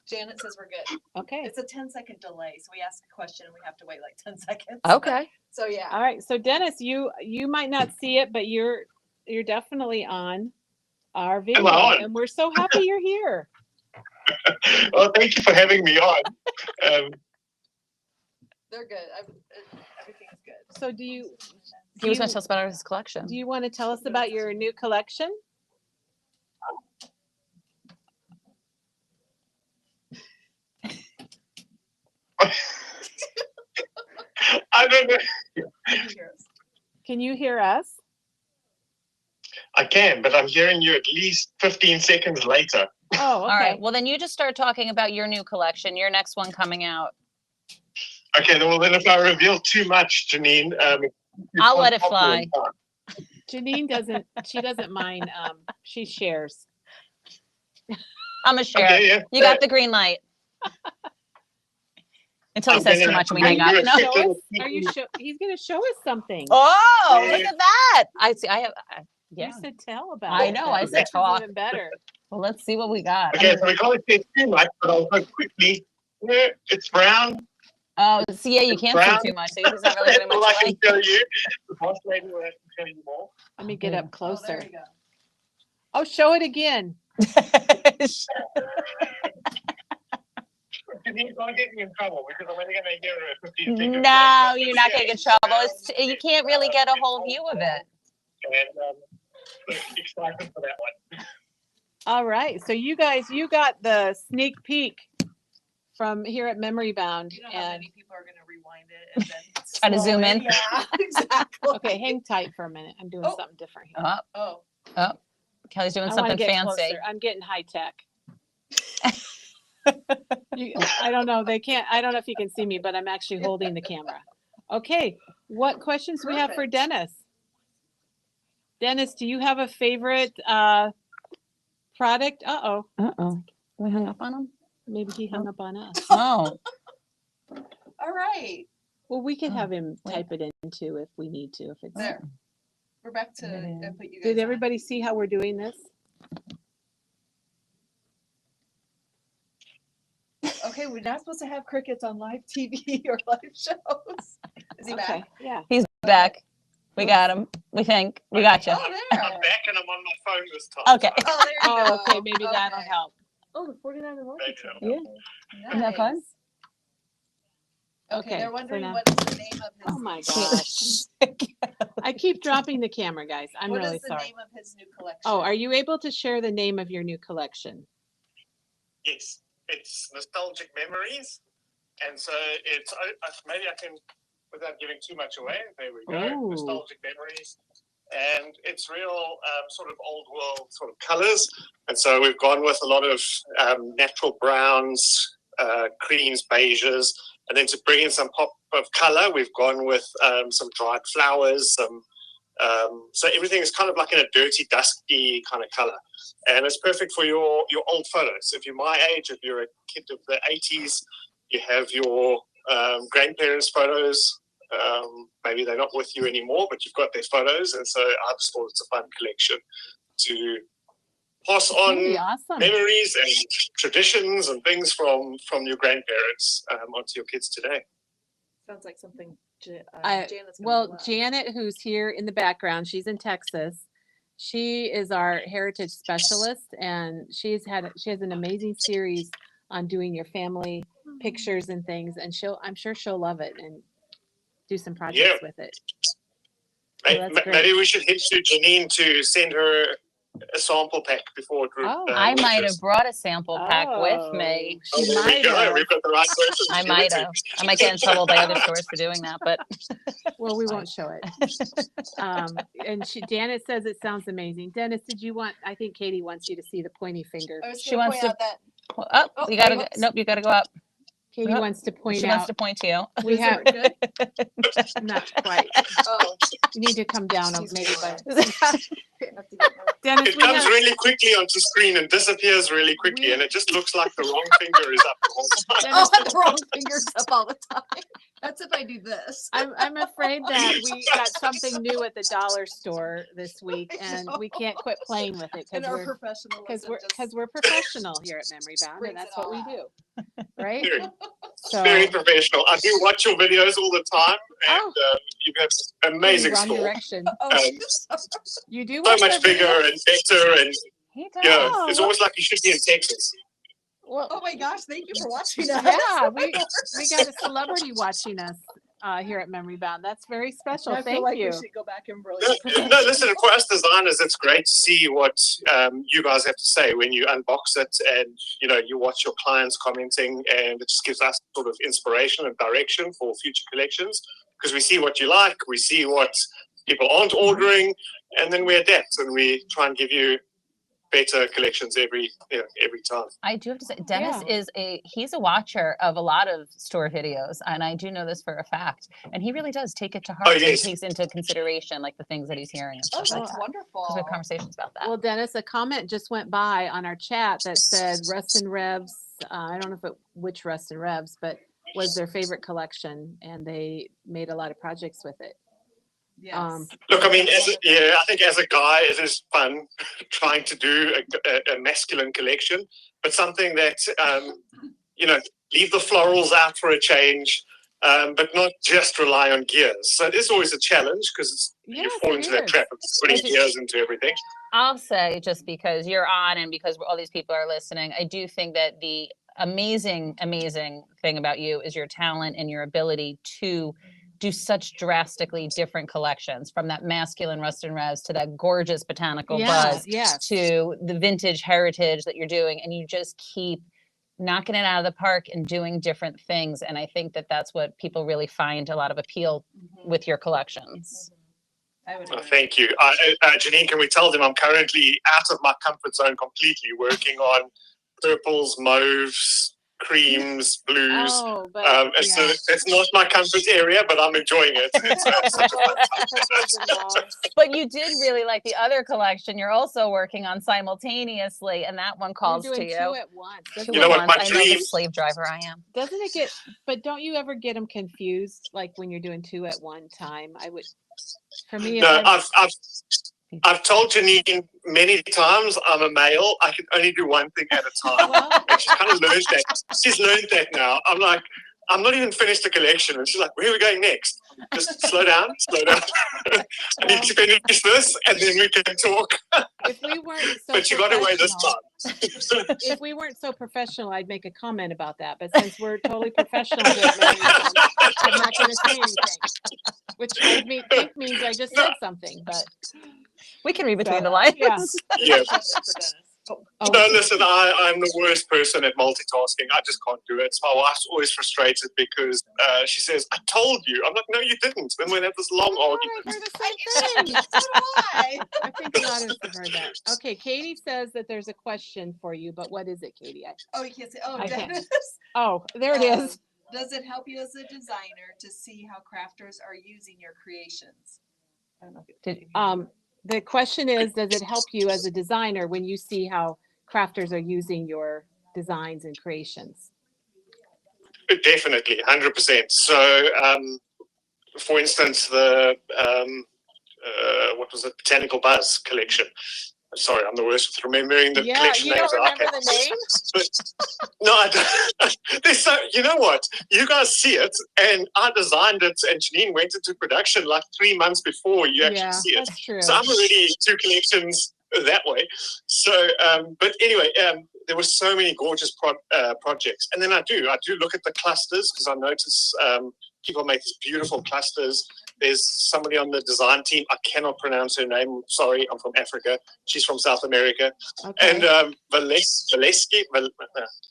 Janet says we're good. Okay. It's a 10-second delay, so we ask a question and we have to wait like 10 seconds. Okay. So yeah. All right. So Dennis, you might not see it, but you're definitely on our video, on? and we're so happy you're here. Well, thank you for having me on. They're good. Everything's good. So do you He was going to tell us about his collection. do you want to tell us about your new collection? I don't know. You can hear us. Can you hear us? I can, but I'm hearing you at least 15 seconds later. Oh, okay. All right. Well, then you just start talking about your new collection, your next one coming out. Okay, well then if I reveal too much, Janene, I'll let it fly. Janene doesn't mind. She shares. I'm a share. Okay, yeah. You got the green light. Until he I'm says too gonna- much and we I'm hang up. gonna No. show Show us? us- Are you he's gonna show us something. Oh, Yeah. look at that. I see. Yeah. You said tell about I it. know, That I said makes it talk. even better. Well, let's see what we got. Okay, so we can't say too much, but I'll go quickly. Yeah, it's brown. Oh, see, yeah, you can't Brown. see too much. So he's not really That's giving all much I can away. tell you. The boss lady will have to tell you more. Let me get Yeah. up Oh, closer. there you go. Oh, show it again. Janine's not getting in trouble because I'm only going to hear it 15 seconds No, later. you're not going to get in trouble. You can't really get a whole view of it. And so excited for that one. All right. So you guys, you got the sneak peek from here at Memory Bound. You know how And many people are going to rewind it and then Try to scroll zoom in. Yeah, exactly. okay, hang tight for a minute. I'm doing Oh. something different here. Oh, Oh, Kelly's doing I want to something get fancy. closer. I'm getting high tech. I don't know. They can't. I don't know if you can see me, but I'm actually holding the camera. Okay. What questions do we have for Perfect. Dennis? Dennis, do you have a favorite product? Uh-oh. Uh-oh. We hung up on him? Maybe he hung up on us. Oh. all right. Well, we can Oh, have him wait. type it in too if we need to. If it's There. We're back to Yeah. put you guys Did on. everybody see how we're doing this? Okay, we're not supposed to have crickets on live TV or live shows. Is he Okay. back? Yeah. He's back. We got him. We think. We got you. Oh, there. I'm back and I'm on my phone this time. Okay. Oh, there you Oh, go. okay. Maybe that'll Okay. help. Oh, the 49 and Thank you. Yeah. Isn't that fun? Nice. Okay, Okay, they're so wondering now- what is the name of his. Oh my gosh. I keep dropping the camera, guys. I'm What really is the sorry. name of his new collection? Oh, are you able to share the name of your new collection? Yes, it's nostalgic memories, and so it's maybe I can, without giving too much away. There we go, Ooh. nostalgic memories, and it's real sort of old world sort of colors, and so we've gone with a lot of natural browns, creams, beiges, and then to bring in some pop of color, we've gone with some dried flowers, some. So everything is kind of like in a dirty, dusky kind of color. And it's perfect for your old photos. If you're my age, if you're a kid of the 80s, you have your grandparents' photos. Maybe they're not with you anymore, but you've got their photos. And so I just thought it's a fun collection to pass That'd be on awesome. memories and traditions and things from your grandparents onto your kids today. Sounds like something Janet's gonna Well, love. Janet, who's here in the background, she's in Texas. She is our heritage specialist, and she has an amazing series on doing your family pictures and things, and I'm sure she'll love it and do some projects with it. Oh, that's great. Maybe we should hit to Janene to send her a sample pack before it. I might have brought a sample pack with me. She there we might go. have. We've got the right person. I might have. I might get in trouble by other stores for doing that, but Well, we won't show it. And Janet says it sounds amazing. Dennis, did you want? I think Katie wants you to see the pointy finger. I was She gonna wants point to- out that oh, you gotta whoops. nope, you gotta go up. Katie Yep. wants to point She out. wants to point to you. We Is have it good? not quite. Oh, You need to come down Excuse me, maybe, Laura. but I have to get my- Dennis, It we comes have. really quickly onto screen and disappears really quickly, and it just looks like the wrong finger is up the whole time. Oh, I have the wrong fingers up all the time. That's if I do this. I'm afraid that we got something new at the dollar store this week, I and know. we can't quit playing with it And our because professionalism just we're professional here at Memory Bound, and brings that's it what all we out. do, right? Very, So very professional. I do watch your videos all the time, and Oh. you have an amazing wrong store. direction. Oh, Um, You do So watch much our bigger videos? and better, and He you know, Oh, it's well- almost like you should be in Texas. Well, oh my gosh, thank you for watching us. yeah, we got a celebrity watching us here at Memory Bound. That's very special. I feel Thank like you. we should go back and really. No, listen, for us designers, it's great to see what you guys have to say when you unbox it, and you know, you watch your clients commenting, and it just gives us sort of inspiration and direction for future collections, because we see what you like, we see what people aren't ordering, and then we adapt and we try and give you better collections every time. I do have to say, Dennis he's a watcher of a lot of store videos, and I do know this for a fact. And he really does take it to heart Oh, and yes. takes into consideration like the things that he's hearing and Oh, stuff like that's that. wonderful. Because we have conversations about that. Well, Dennis, a comment just went by on our chat that said Rust and Revs. I don't know which Rust and Revs, but was their favorite collection, and they made a lot of projects with it. Yes. Look, I mean, I think as a guy, it is fun trying to do a masculine collection, but something that, you know, leave the florals out for a change, but not just rely on gears. So it is always a challenge because you Yes, fall it into that is. trap of putting It is. gears into everything. I'll say, just because you're on and because all these people are listening, I do think that the amazing thing about you is your talent and your ability to do such drastically different collections, from that masculine Rust and Revs to that gorgeous botanical buzz yes. to the vintage heritage that you're doing, and you just keep knocking it out of the park and doing different things. And I think that that's what people really find a lot of appeal Mhm. with your collections. I would Oh, agree. thank you. Janine, can we tell them I'm currently out of my comfort zone completely, working on purples, mauves, creams, blues. Oh, but It's not my comfort area, but I'm enjoying it. It's such a fun time. But you did really like the other collection you're also working on simultaneously, and that one calls We're to doing you. two at once. Two You know at what, once. my I know the dream- slave driver I am. Doesn't it get? But don't you ever get them confused? Like when you're doing two at one time, I would. For me, No, if I've told Janine many times I'm a male. I can only do one thing at a time. well, And she's kind of learned that. She's learned that now. I'm like, I'm not even finished the collection. And she's like, where are we going next? Just slow down. I need to finish this and then we can talk. if we weren't so But you got away this professional- time. if we weren't so professional, I'd make a comment about that. But since we're totally professional, here at Memory Bound, I'm not going to say anything. Which I think means I just said something. But We can read between So, the lines. yeah. Yeah. oh, No, listen, I'm the worst person at multitasking. I just can't do it. So my wife's always frustrated because she says, I told you. I'm like, no, you didn't. Then we have this long argument. I heard the same thing. So do I. I think a lot of us have heard that. Okay, Katie says that there's a question for you, but what is it, Katie? Oh, you can't say. Oh, I can't. Dennis. There it is. Does it help you as a designer to see how crafters are using your creations? I don't know if it- The question is, does it help you as a designer when you see how crafters are using your designs and creations? Definitely, 100%. So, for instance, the what was it, Botanical Buzz collection. Sorry, I'm the worst with remembering the Yeah, collection you names. don't I remember can't- the name? But, no, I don't. There's so, you know what? You guys see it, and I designed it, and Janine went into production like 3 months before you actually Yeah, see it. that's true. So I'm already 2 collections that way. So, but anyway, there were so many gorgeous projects. And then I do look at the clusters, because I notice people make these beautiful clusters. There's somebody on the design team. I cannot pronounce her name. Sorry, I'm from Africa. She's from South America. Okay. And Valeski.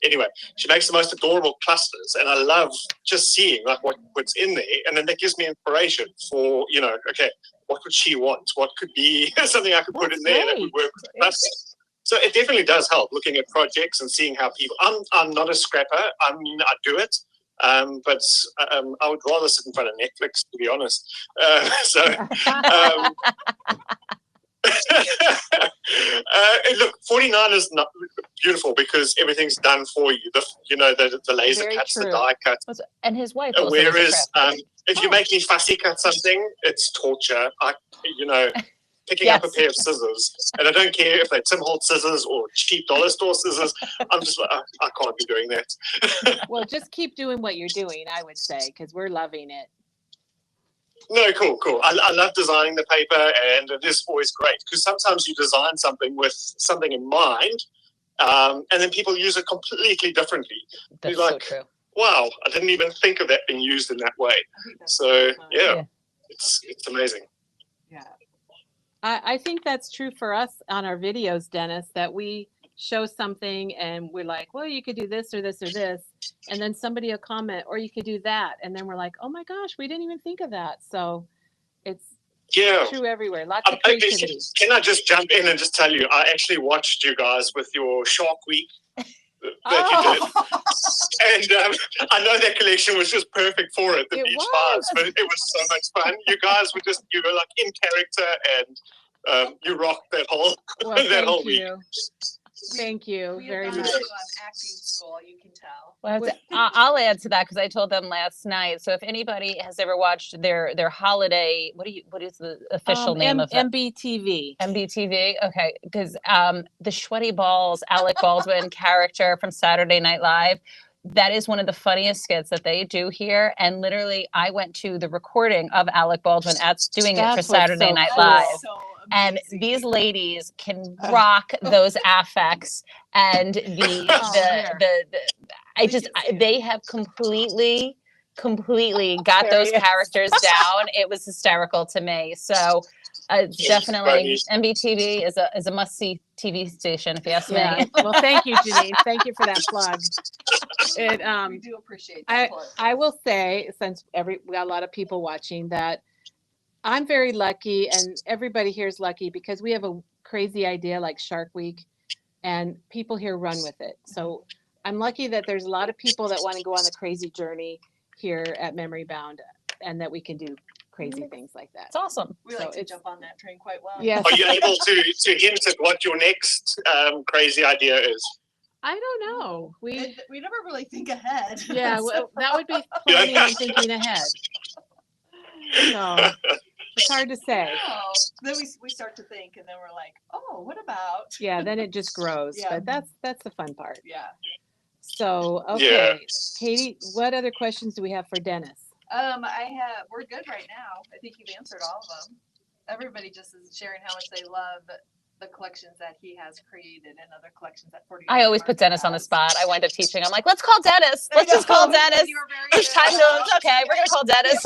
Anyway, she makes the most adorable clusters, and I love just seeing like what's in there, and then that gives me inspiration for, you know, okay, what could she want? What could be something I could put in there that would work with the cluster? So it definitely does help looking at projects and seeing how people. I'm not a scrapper. I mean, I do it. But I would rather sit in front of Netflix, to be honest. Look, 49 is not beautiful because everything's done for you. The laser Very cuts, true. the die cuts. And his wife also was a Whereas prep. if you make me fussy cut something, it's torture. Picking up a pair of scissors, and I don't care if they're Tim Holtz scissors or cheap dollar store scissors. I'm just like, I can't be doing that. Well, just keep doing what you're doing, I would say, because we're loving it. No, cool. I love designing the paper, and it is always great because sometimes you design something with something in mind, and then people use it completely differently. That's You're so like, true. wow, I didn't even think of that being used in that way. So yeah, it's amazing. Yeah. I think that's true for us on our videos, Dennis, that we show something and we're like, well, you could do this or this or this. And then somebody will comment, or you could do that. And then we're like, oh my gosh, we didn't even think of that. So it's true everywhere. Lots of creativity. Can I just jump in and just tell you, I actually watched you guys with your Shark Week that you did. And I know that collection was just perfect for it, the Beach Fives, but it was so much fun. You guys you were like in character, and you rocked that whole week. Thank you We very have much. gone to acting school, you can tell. Well, I'll add to that because I told them last night. So if anybody has ever watched their holiday, what is the official name of it? MBTV. MBTV. Okay, because the Sweaty Balls Alec Baldwin character from Saturday Night Live, that is one of the funniest skits that they do here. And literally, I went to the recording of Alec Baldwin doing it for Saturday Night Live. So and amazing. these ladies can rock those affects, and they have completely got those characters down. It was hysterical to me. So definitely MBTV is a must-see TV station, if you ask me. Well, thank you, Janene. Thank you for that plug. We do appreciate that plug. I will say, since we got a lot of people watching, that I'm very lucky, and everybody here is lucky, because we have a crazy idea like Shark Week, and people here run with it. So I'm lucky that there's a lot of people that want to go on the crazy journey here at Memory Bound, and that we can do crazy things like that. It's awesome. We like to jump on that train quite well. Yes. Are you able to hint at what your next crazy idea is? I don't know. We never really think ahead. Yeah, well, that would be planning and thinking ahead. So it's hard to say. Then we start to think, and then we're like, oh, what about? Yeah, then it just grows. Yeah. But that's the fun part. Yeah. So okay, Katie, what other questions do we have for Dennis? We're good right now. I think you've answered all of them. Everybody just is sharing how much they love the collections that he has created and other collections that 49 I always put Dennis on the spot. I wind up teaching. I'm like, let's call Dennis. Let's just call Dennis. It's time zones. Okay, we're gonna call Dennis.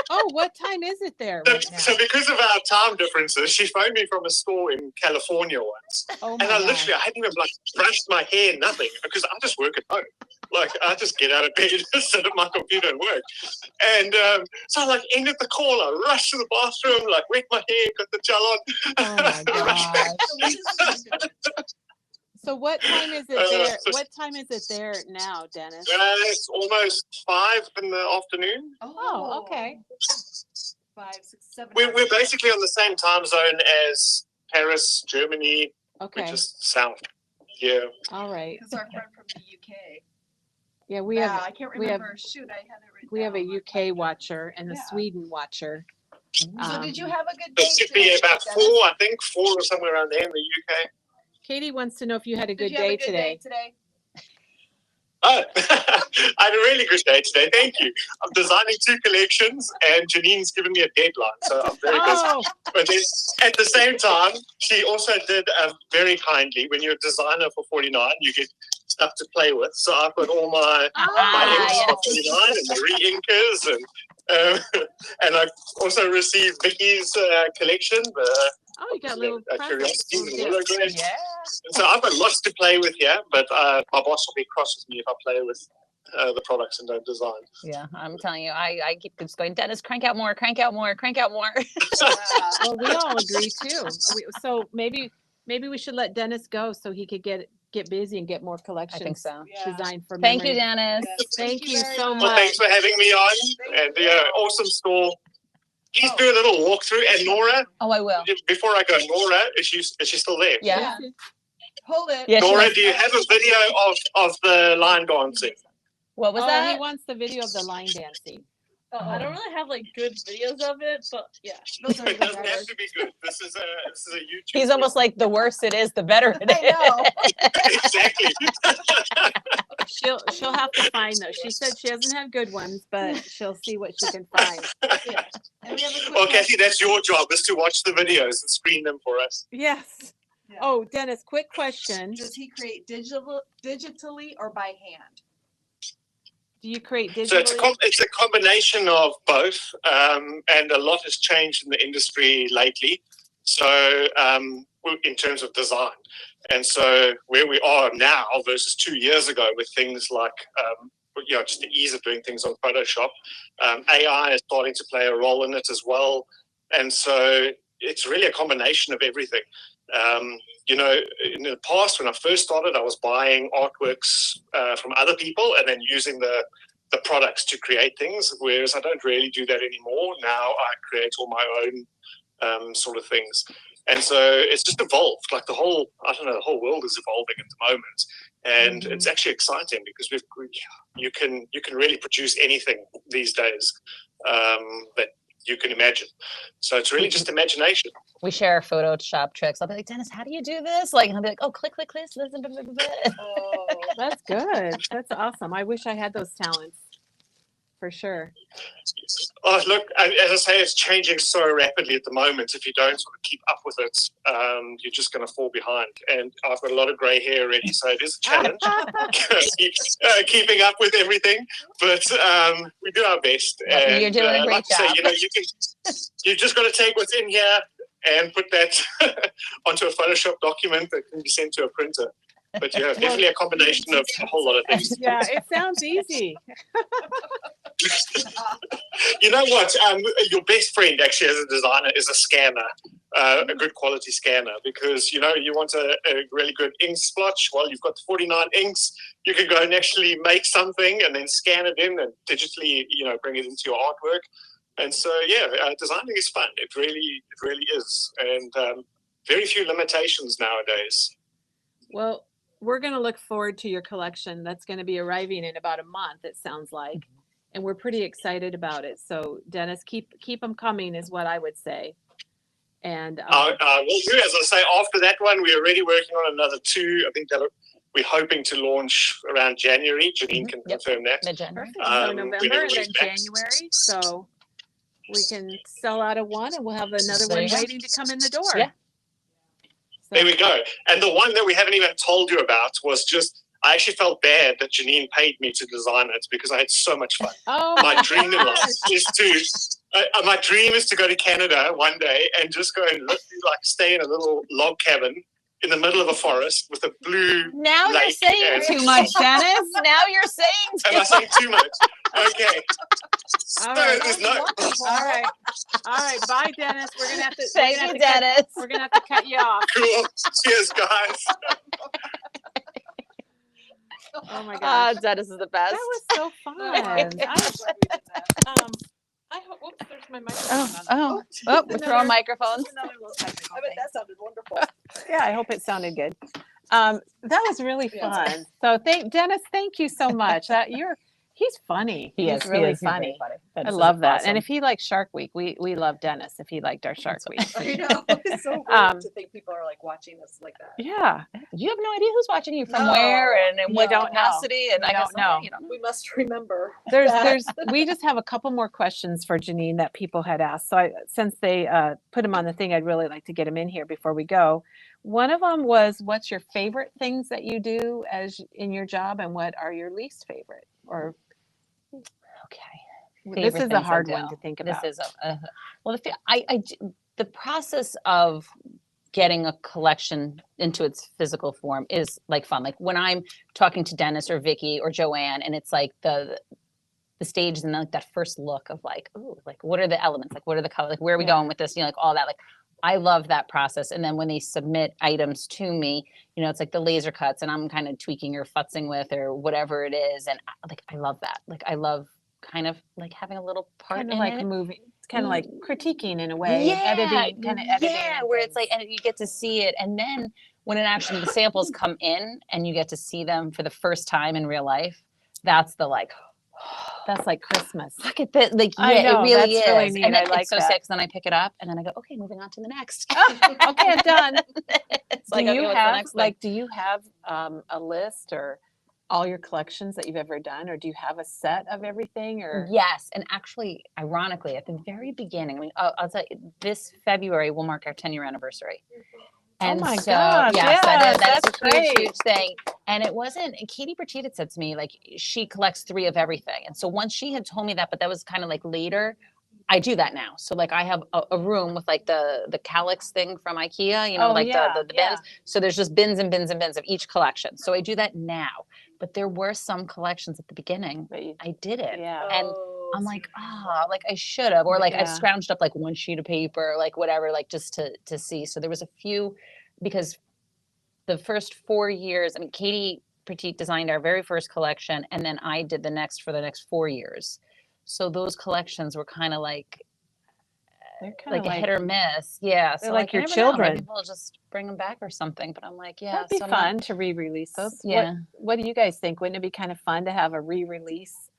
Oh, what time is it there right now? So because of our time differences, she phoned me from a store in California once. Oh my and I God. literally, I hadn't even brushed my hair, nothing, because I just work at home. Like, I just get out of bed, sit at my computer and work. And so I ended the call. I rushed to the bathroom, wet my hair, got the gel on. Oh my gosh. So what time is it there? What time is it there now, Dennis? It's almost 5 in the afternoon. Oh, okay. 5, 6, 7. We're basically on the same time zone as Paris, Germany. Okay. We're just south. Yeah. All right. Because our friend from the UK. Yeah, we have. I can't remember. Shoot, I had it written We have a down. UK watcher and a Sweden watcher. So did you have a good day It should today? be about Dennis? 4, I think, 4 or somewhere around there in the UK. Katie wants to know if you had a Did good you have day a good today. day today? Oh, I had a really good day today. Thank you. I'm designing 2 collections, and Janine's given me a deadline, so I'm very busy. Oh, But then, at the same time, she also did very kindly. When you're a designer for 49, you get stuff to play with. So I've got all my inks for 49 and the re-inkers, and I also received Vicky's collection. oh, you got little Curiosity, presents. the hologram. Yeah. So I've got lots to play with here, but my boss will be cross with me if I play with the products and don't design. Yeah, I'm telling you, I keep just going, Dennis, crank out more, crank out more, crank out more. Well, we all agree too. So maybe we should let Dennis go so he could get busy and get more collections. I think so. Designed for Thank you, memory. Dennis. Yes, Thank you very so much. Well, thanks for having me on, and awesome store. Please do a little walkthrough. And Nora, Oh, I will. before I go, Nora, is she still there? Yeah. Hold it. Yeah, she Nora, was- do you have a video of the line dancing? What was He that? wants the video of the line dancing. I don't really have like good videos of it, but yeah. It doesn't have to be good. This is a YouTube. He's almost like the worse it is, the better it is. I know. Exactly. She'll have to find those. She said she doesn't have good ones, but she'll see what she can find. Yeah. And we have a quick Well, Kathy, question. that's your job, is to watch the videos and screen them for us. Yes. Yeah. Oh, Dennis, quick question. Does he create digitally or by hand? Do you create So digitally? it's a combination of both, and a lot has changed in the industry lately. So in terms of design, and so where we are now versus 2 years ago with things like just the ease of doing things on Photoshop, AI is starting to play a role in it as well, and so it's really a combination of everything. In the past, when I first started, I was buying artworks from other people and then using the products to create things, whereas I don't really do that anymore. Now I create all my own sort of things. And so it's just evolved. Like the whole world is evolving at the moment. And it's actually exciting because you can really produce anything these days that you can imagine. So it's really just imagination. We share our Photoshop tricks. I'll be like, Dennis, how do you do this? Like, and I'll be like, oh, click, click, click, listen, blah, blah, blah, blah. Oh, That's good. That's awesome. I wish I had those talents for sure. Oh, look, as I say, it's changing so rapidly at the moment. If you don't sort of keep up with it, you're just going to fall behind. And I've got a lot of grey hair already, so it is a challenge keeping up with everything. But we do our best. Well, and, you're doing a great like job. You just got to take what's in here and put that onto a Photoshop document that can be sent to a printer. But yeah, definitely a combination of a whole lot of things. Yeah, it sounds easy. You know what? Your best friend actually as a designer is a scanner, a good quality scanner, because you want a really good ink splotch. Well, you've got 49 inks. You can go and actually make something and then scan it in and digitally, bring it into your artwork. And so, designing is fun. It really is, and very few limitations nowadays. Well, we're going to look forward to your collection. That's going to be arriving in about a month, it sounds like. And we're pretty excited about it. So, Dennis, keep them coming is what I would say. And We'll do, as I say, after that one, we're already working on another 2. I think we're hoping to launch around January. Janine can confirm that. Mid-January. perfect. So we November never and then went back. January. So we can sell out of one and we'll have another There one you go. waiting to come in the door. Yeah. So, There we go. And the one that we haven't even told you about was I actually felt bad that Janine paid me to design it because I had so much fun. oh, My dream in life gosh. my dream is to go to Canada one day and just go and stay in a little log cabin in the middle of a forest with a blue. Now you're Like, saying too much, Dennis. Now you're saying Am I saying too much? Okay. So All right. there's no. All right. Bye, Dennis. We're gonna have to. Thank you, Dennis. We're gonna have to cut you off. Cool. Cheers, guys. Oh my gosh. Dennis is the best. That was so fun. I'm glad we did that. I hope. Whoops, there's my microphone. We're throwing microphones. Another little technical I bet thing. that sounded wonderful. Yeah, I hope it sounded good. That was really Yeah, fun. So Dennis, thank you so much. He's funny. He He's is really He's very funny. funny. I That's love that. awesome. And if he likes Shark Week, we love Dennis if he liked our Shark Week. I know. It's so weird to think people are like watching us like that. Yeah. You have no idea who's watching you from No. where and in We what don't know. capacity. And We I guess don't know. You don't know. We must remember. There's we just have a couple more questions for Janene that people had asked. So since they put them on the thing, I'd really like to get them in here before we go. One of them was, what's your favorite things that you do as in your job, and what are your least favorite? Or Okay. this Favorite is a things I hard do. one to think about. This is well, the process of getting a collection into its physical form is like fun. Like when I'm talking to Dennis or Vicky or Joanne, and it's like the stage and then like that first look of like, ooh, like what are the elements? Like what are the colors? Like where are we going with this? You know, like all that. Like I love that process. And then when they submit items to me, you know, it's like the laser cuts and I'm kind of tweaking or futzing with or whatever it is. And I love that. Like I love kind of like having a little part kind in of like it. moving. It's kind of like critiquing in a way, Yeah, editing, kind of editing. yeah, and where it's things. like, and you get to see it, and then when it actually the samples come in, and you get to see them for the first time in real life, that's the like, That's like Christmas. look at this, like I yeah, know, it really that's is, really neat. and then I like it's so that. sick. Then I pick it up, and then I go, okay, moving on to the next. Okay, I'm done. It's Do like, okay, you what's the have next thing? do you have a list or all your collections that you've ever done, or do you have a set of everything? Or Yes, and actually, ironically, at the very beginning, I'll tell you, this February will mark our 10-year anniversary. And my so, gosh, yes, that that's is a huge, great. huge thing. And it wasn't, Katie Bertita said to me, like, she collects 3 of everything. And so once she had told me that, but that was kind of like later, I do that now. So like I have a room with like the calyx thing from IKEA, you know, like the bins. So there's just bins and bins and bins of each collection. So I do that now. But there were some collections at the beginning I didn't. Yeah. And I'm like, like I should have, or like I've Yeah. scrounged up like one sheet of paper, like whatever, like just to see. So there was a few, because the first 4 years, I mean, Katie Petit designed our very first collection, and then I did the next for the next 4 years. So those collections were kind of like They're kind of a hit or miss. Yeah. They're So like you your never know. Maybe children. we'll just bring them back or something. But I'm like, yeah, That'd be so I'm not- fun to re-release those. Yeah. What do you guys think? Wouldn't it be kind of fun to have a re-release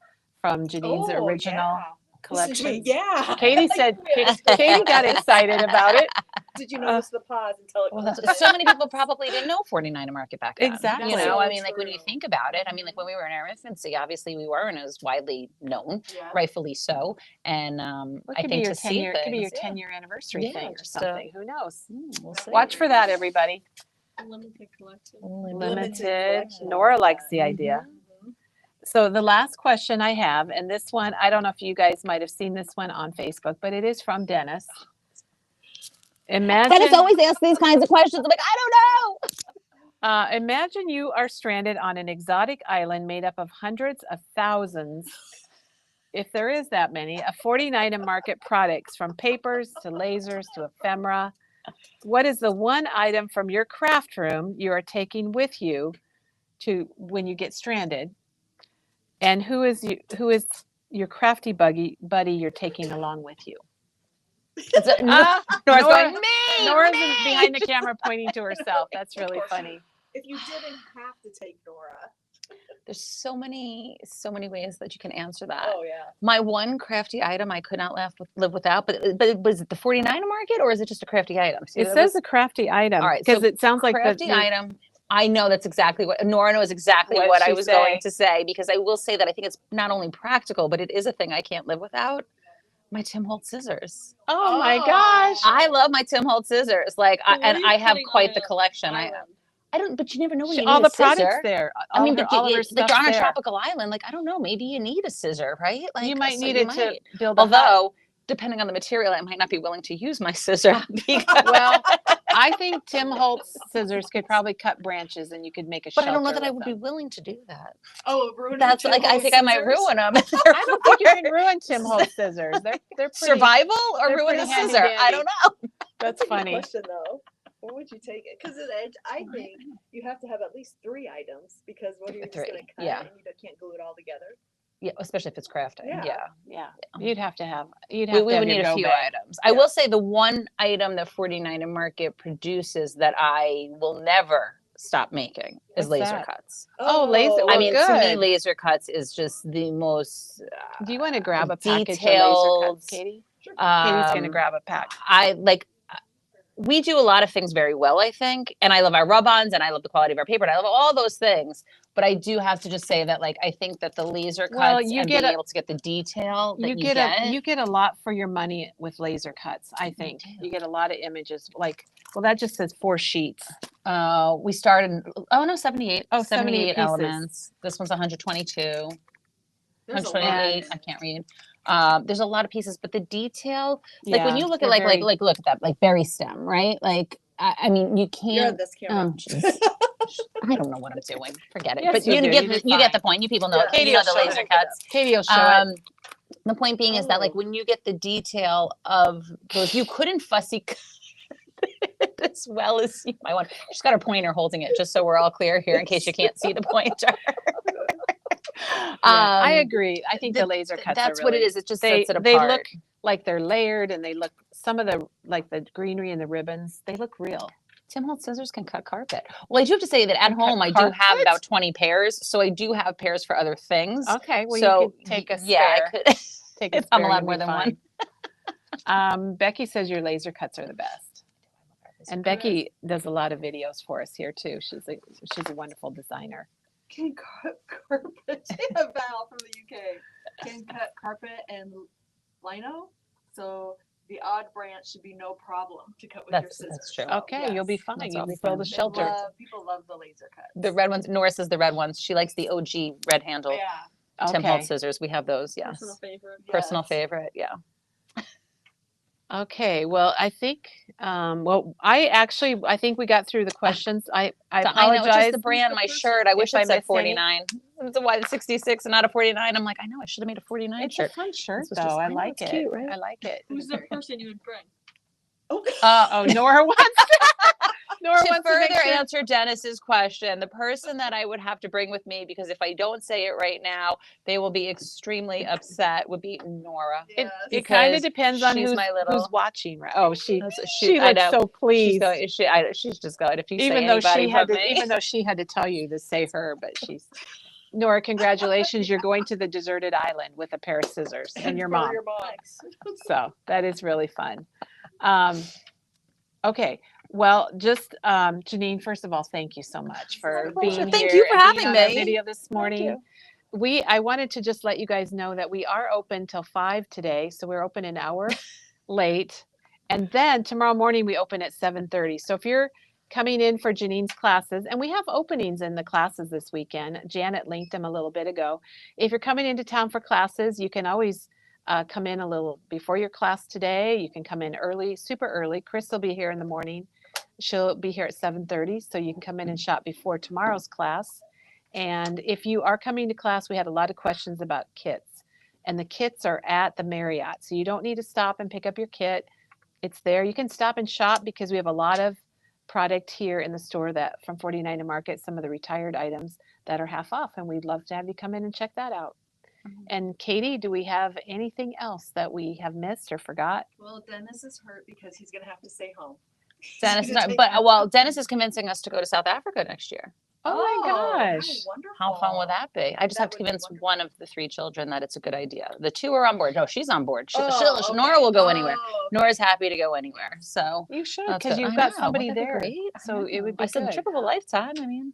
from Janine's original collection? Yeah. Katie said, Katie got excited about it. Did you notice the pause until it Well, closed? so many people probably didn't know 49 Market back then. Exactly. You know, So I mean, like when you true. think about it, I mean, like when we were in our infancy, obviously we weren't as widely known, Yeah. rightfully so. And What I could be think your to see 10-year? It could be your things, yeah. 10-year anniversary Yeah, thing or just, something. Who knows? We'll see. Watch for that, everybody. Limited collection. Limited. collection. Nora likes the idea. Mhm. So the last question I have, and this one, I don't know if you guys might have seen this one on Facebook, but it is from Dennis. Imagine, Dennis always asks these kinds of questions. I'm like, I don't know. imagine you are stranded on an exotic island made up of hundreds of thousands, if there is that many, of 49 Market products, from papers to lasers to ephemera. What is the one item from your craft room you are taking with you to when you get stranded? And who is your crafty buddy you're taking along with you? Nora's Nora- going, me. Nora's me. behind the camera pointing to herself. That's really funny. If you didn't have to take Nora. There's so many ways that you can answer that. Oh yeah. My one crafty item I could not live without, but is it the 49 Market or is it just a crafty item? See, It says a crafty item. All right, because so it sounds like crafty item. I know that's exactly what Nora knows exactly What what did I she was say? going to say, because I will say that I think it's not only practical, but it is a thing I can't live without. My Tim Holtz scissors. Oh my Oh. gosh. I love my Tim Holtz scissors. Like, So what are and you I have putting quite on the an collection. island? I don't, but you never know when you all need the a scissor. products there. I mean, but all of her like stuff's you're on a there. tropical island. Like, I don't know. Maybe you need a scissor, right? Like You might so need you it to might. build a hut. Although, depending on the material, I might not be willing to use my scissor. Because, Well, I think Tim Holtz scissors could probably cut branches and you could make a but shelter I don't know that I with would be them. willing to do that. Oh, ruin That's like I think I might ruin them. I don't think you can ruin Tim Holtz scissors. They're pretty, Survival or they're ruin a pretty handy scissor. dandy. I don't know. That's funny. Question though. Where would you take it? Because I think you have to have at least 3 items, because what are you just Three, going to cut yeah. and you can't glue it all together? Yeah, especially if it's crafting. Yeah. Yeah. Yeah. You'd have to have We your would need a go few bag. items. I will say the one item that 49 Market produces that I will never stop making is What's laser that? cuts. Oh, laser. I Well, mean, to me, good. laser cuts is just the most Do you want to grab a package of laser detailed. cuts, Katie? Katie's going to Um, grab a pack. I like. We do a lot of things very well, I think, and I love our rub-ons, and I love the quality of our paper, and I love all those things. But I do have to just say that, like, I think that the laser Well, cuts you and get being a- able to get the detail that You you get get a lot for your money with laser cuts. I think you get a lot of images. Like, well, that just says 4 sheets. We started. Oh no, 78. Oh, 78 pieces. elements. This one's 122. There's a 128. lot. I can't read. There's a lot of pieces, but the detail, like Yeah, when you look at they're like very- look at that like berry stem, right? Like I mean, you You're on can't. this camera. Jeez. I don't know what I'm doing. Forget it. Yes, but you you do. get You the, do you get fine. the point. You people know. Yeah. You Katie know will the show laser it. cuts. Katie will show it. The point being is that like Oh. when you get the detail of those, you couldn't fussy cut it as well as you might want. She's got her pointer holding it, just so we're all clear here, in case you can't see the pointer. Yeah, I agree. I think the laser cuts That's are what it really- is. It just They sets it apart. they look like they're layered, and they look some of the like the greenery and the ribbons. They look real. Tim Holtz scissors can cut carpet. Well, I do have to say that at Can cut home I do have carpet? about 20 pairs, so I do have pairs for other things. Okay, well so you could take a yeah, I spare. could. Take a if I'm spare, allowed you'll more be than one. fine. Becky says your laser cuts are the best, and Becky does a lot of videos for us here too. She's a wonderful designer. Can cut carpet. Val from the UK can cut carpet and lino, so the odd branch should be no problem to cut with your That's scissors. true. Okay, you'll be Yes. fine. That's You'll awesome. build a They shelter. people love the laser cuts. The red ones. Nora says the red ones. She likes the OG red handle Yeah. Tim Okay. Holtz scissors. We have those. Yes. Personal favorite. Personal Yes. favorite. Yeah. Okay. Well, I think. I think we got through the questions. I I know apologize. it's just the brand. My shirt. I wish If I it said missed any. 49. It's why it's 66 and not a 49. I'm like, I know I should have made a 49 It's shirt. a fun shirt, This was though. just- I I know, like it's it. cute, right? I like it. Who's the person you would bring? Oh, Nora wants. Nora To wants to make further sure. answer Dennis's question, the person that I would have to bring with me, because if I don't say it right now, they will be extremely upset, would be Nora. Yes. It kind because of depends on she's who's my little- who's watching. Right? Oh, she I looks know. so pleased. She's just going. If you say Even though anybody she had but to, me. even though she had to tell you to say her, but she's. Nora, congratulations! You're going to the deserted island with a pair of scissors and your For mom. your mom. So that is really fun. Okay. Well, just Janene, first of all, thank you so much for My pleasure. being Thank here you for and being having on our me. video this morning. I wanted to just let you guys know that we are open till 5 today, so we're open an hour late, and then tomorrow morning we open at 7:30. So if you're coming in for Janene's classes, and we have openings in the classes this weekend. Janet linked them a little bit ago. If you're coming into town for classes, you can always come in a little before your class today. You can come in early, super early. Chris will be here in the morning. She'll be here at 7:30, so you can come in and shop before tomorrow's class. And if you are coming to class, we had a lot of questions about kits. And the kits are at the Marriott, so you don't need to stop and pick up your kit. It's there. You can stop and shop because we have a lot of product here in the store that from 49 to Market, some of the retired items that are half off, and we'd love to have you come in and check that out. And Katie, do we have anything else that we have missed or forgot? Well, Dennis is hurt because he's gonna have to stay home. Dennis, gonna take but that. well, Dennis is convincing us to go to South Africa next year. Oh my gosh. Wonderful. How fun would that be? I just That have to would be convince wonderful. one of the 3 children that it's a good idea. The 2 are on board. No, she's on board. Oh, okay. Nora will go anywhere. Oh, okay. Nora's happy to go anywhere. So You should, that's because good. you've I got know, somebody wouldn't that be there. great? I So it know. would be I said good. trip of a lifetime. I mean,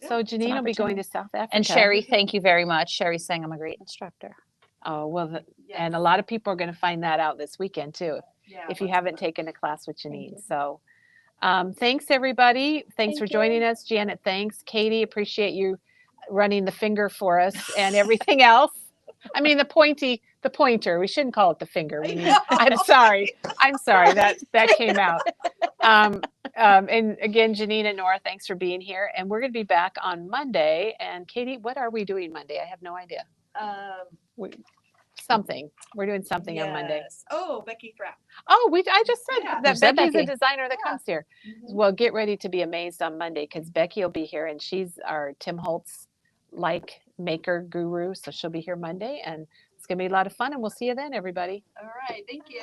So Janine will be going to South Africa. and Sherry, thank you very much. Sherry's saying I'm a great instructor. Oh, well, Yes. and a lot of people are going to find that out this weekend too, Yeah, if you lots of haven't fun. taken a class with Thank Janine. you. So thanks, everybody. Thanks for Thank joining us. Janet, thanks. Katie, appreciate you running the finger for us and everything else. I mean, the pointer. We shouldn't call it the finger. We need, I'm sorry. That came out. And again, Janine and Nora, thanks for being here. And we're going to be back on Monday. And Katie, what are we doing Monday? I have no idea. Something. We're doing something on Monday. Yes. Oh, Becky Thrapp. Oh, I just said Yeah. that You said Becky's a Becky. designer that Yeah. comes here. Mhm. Well, get ready to be amazed on Monday because Becky will be here and she's our Tim Holtz maker guru. So she'll be here Monday and it's going to be a lot of fun and we'll see you then, everybody. All right. Thank you.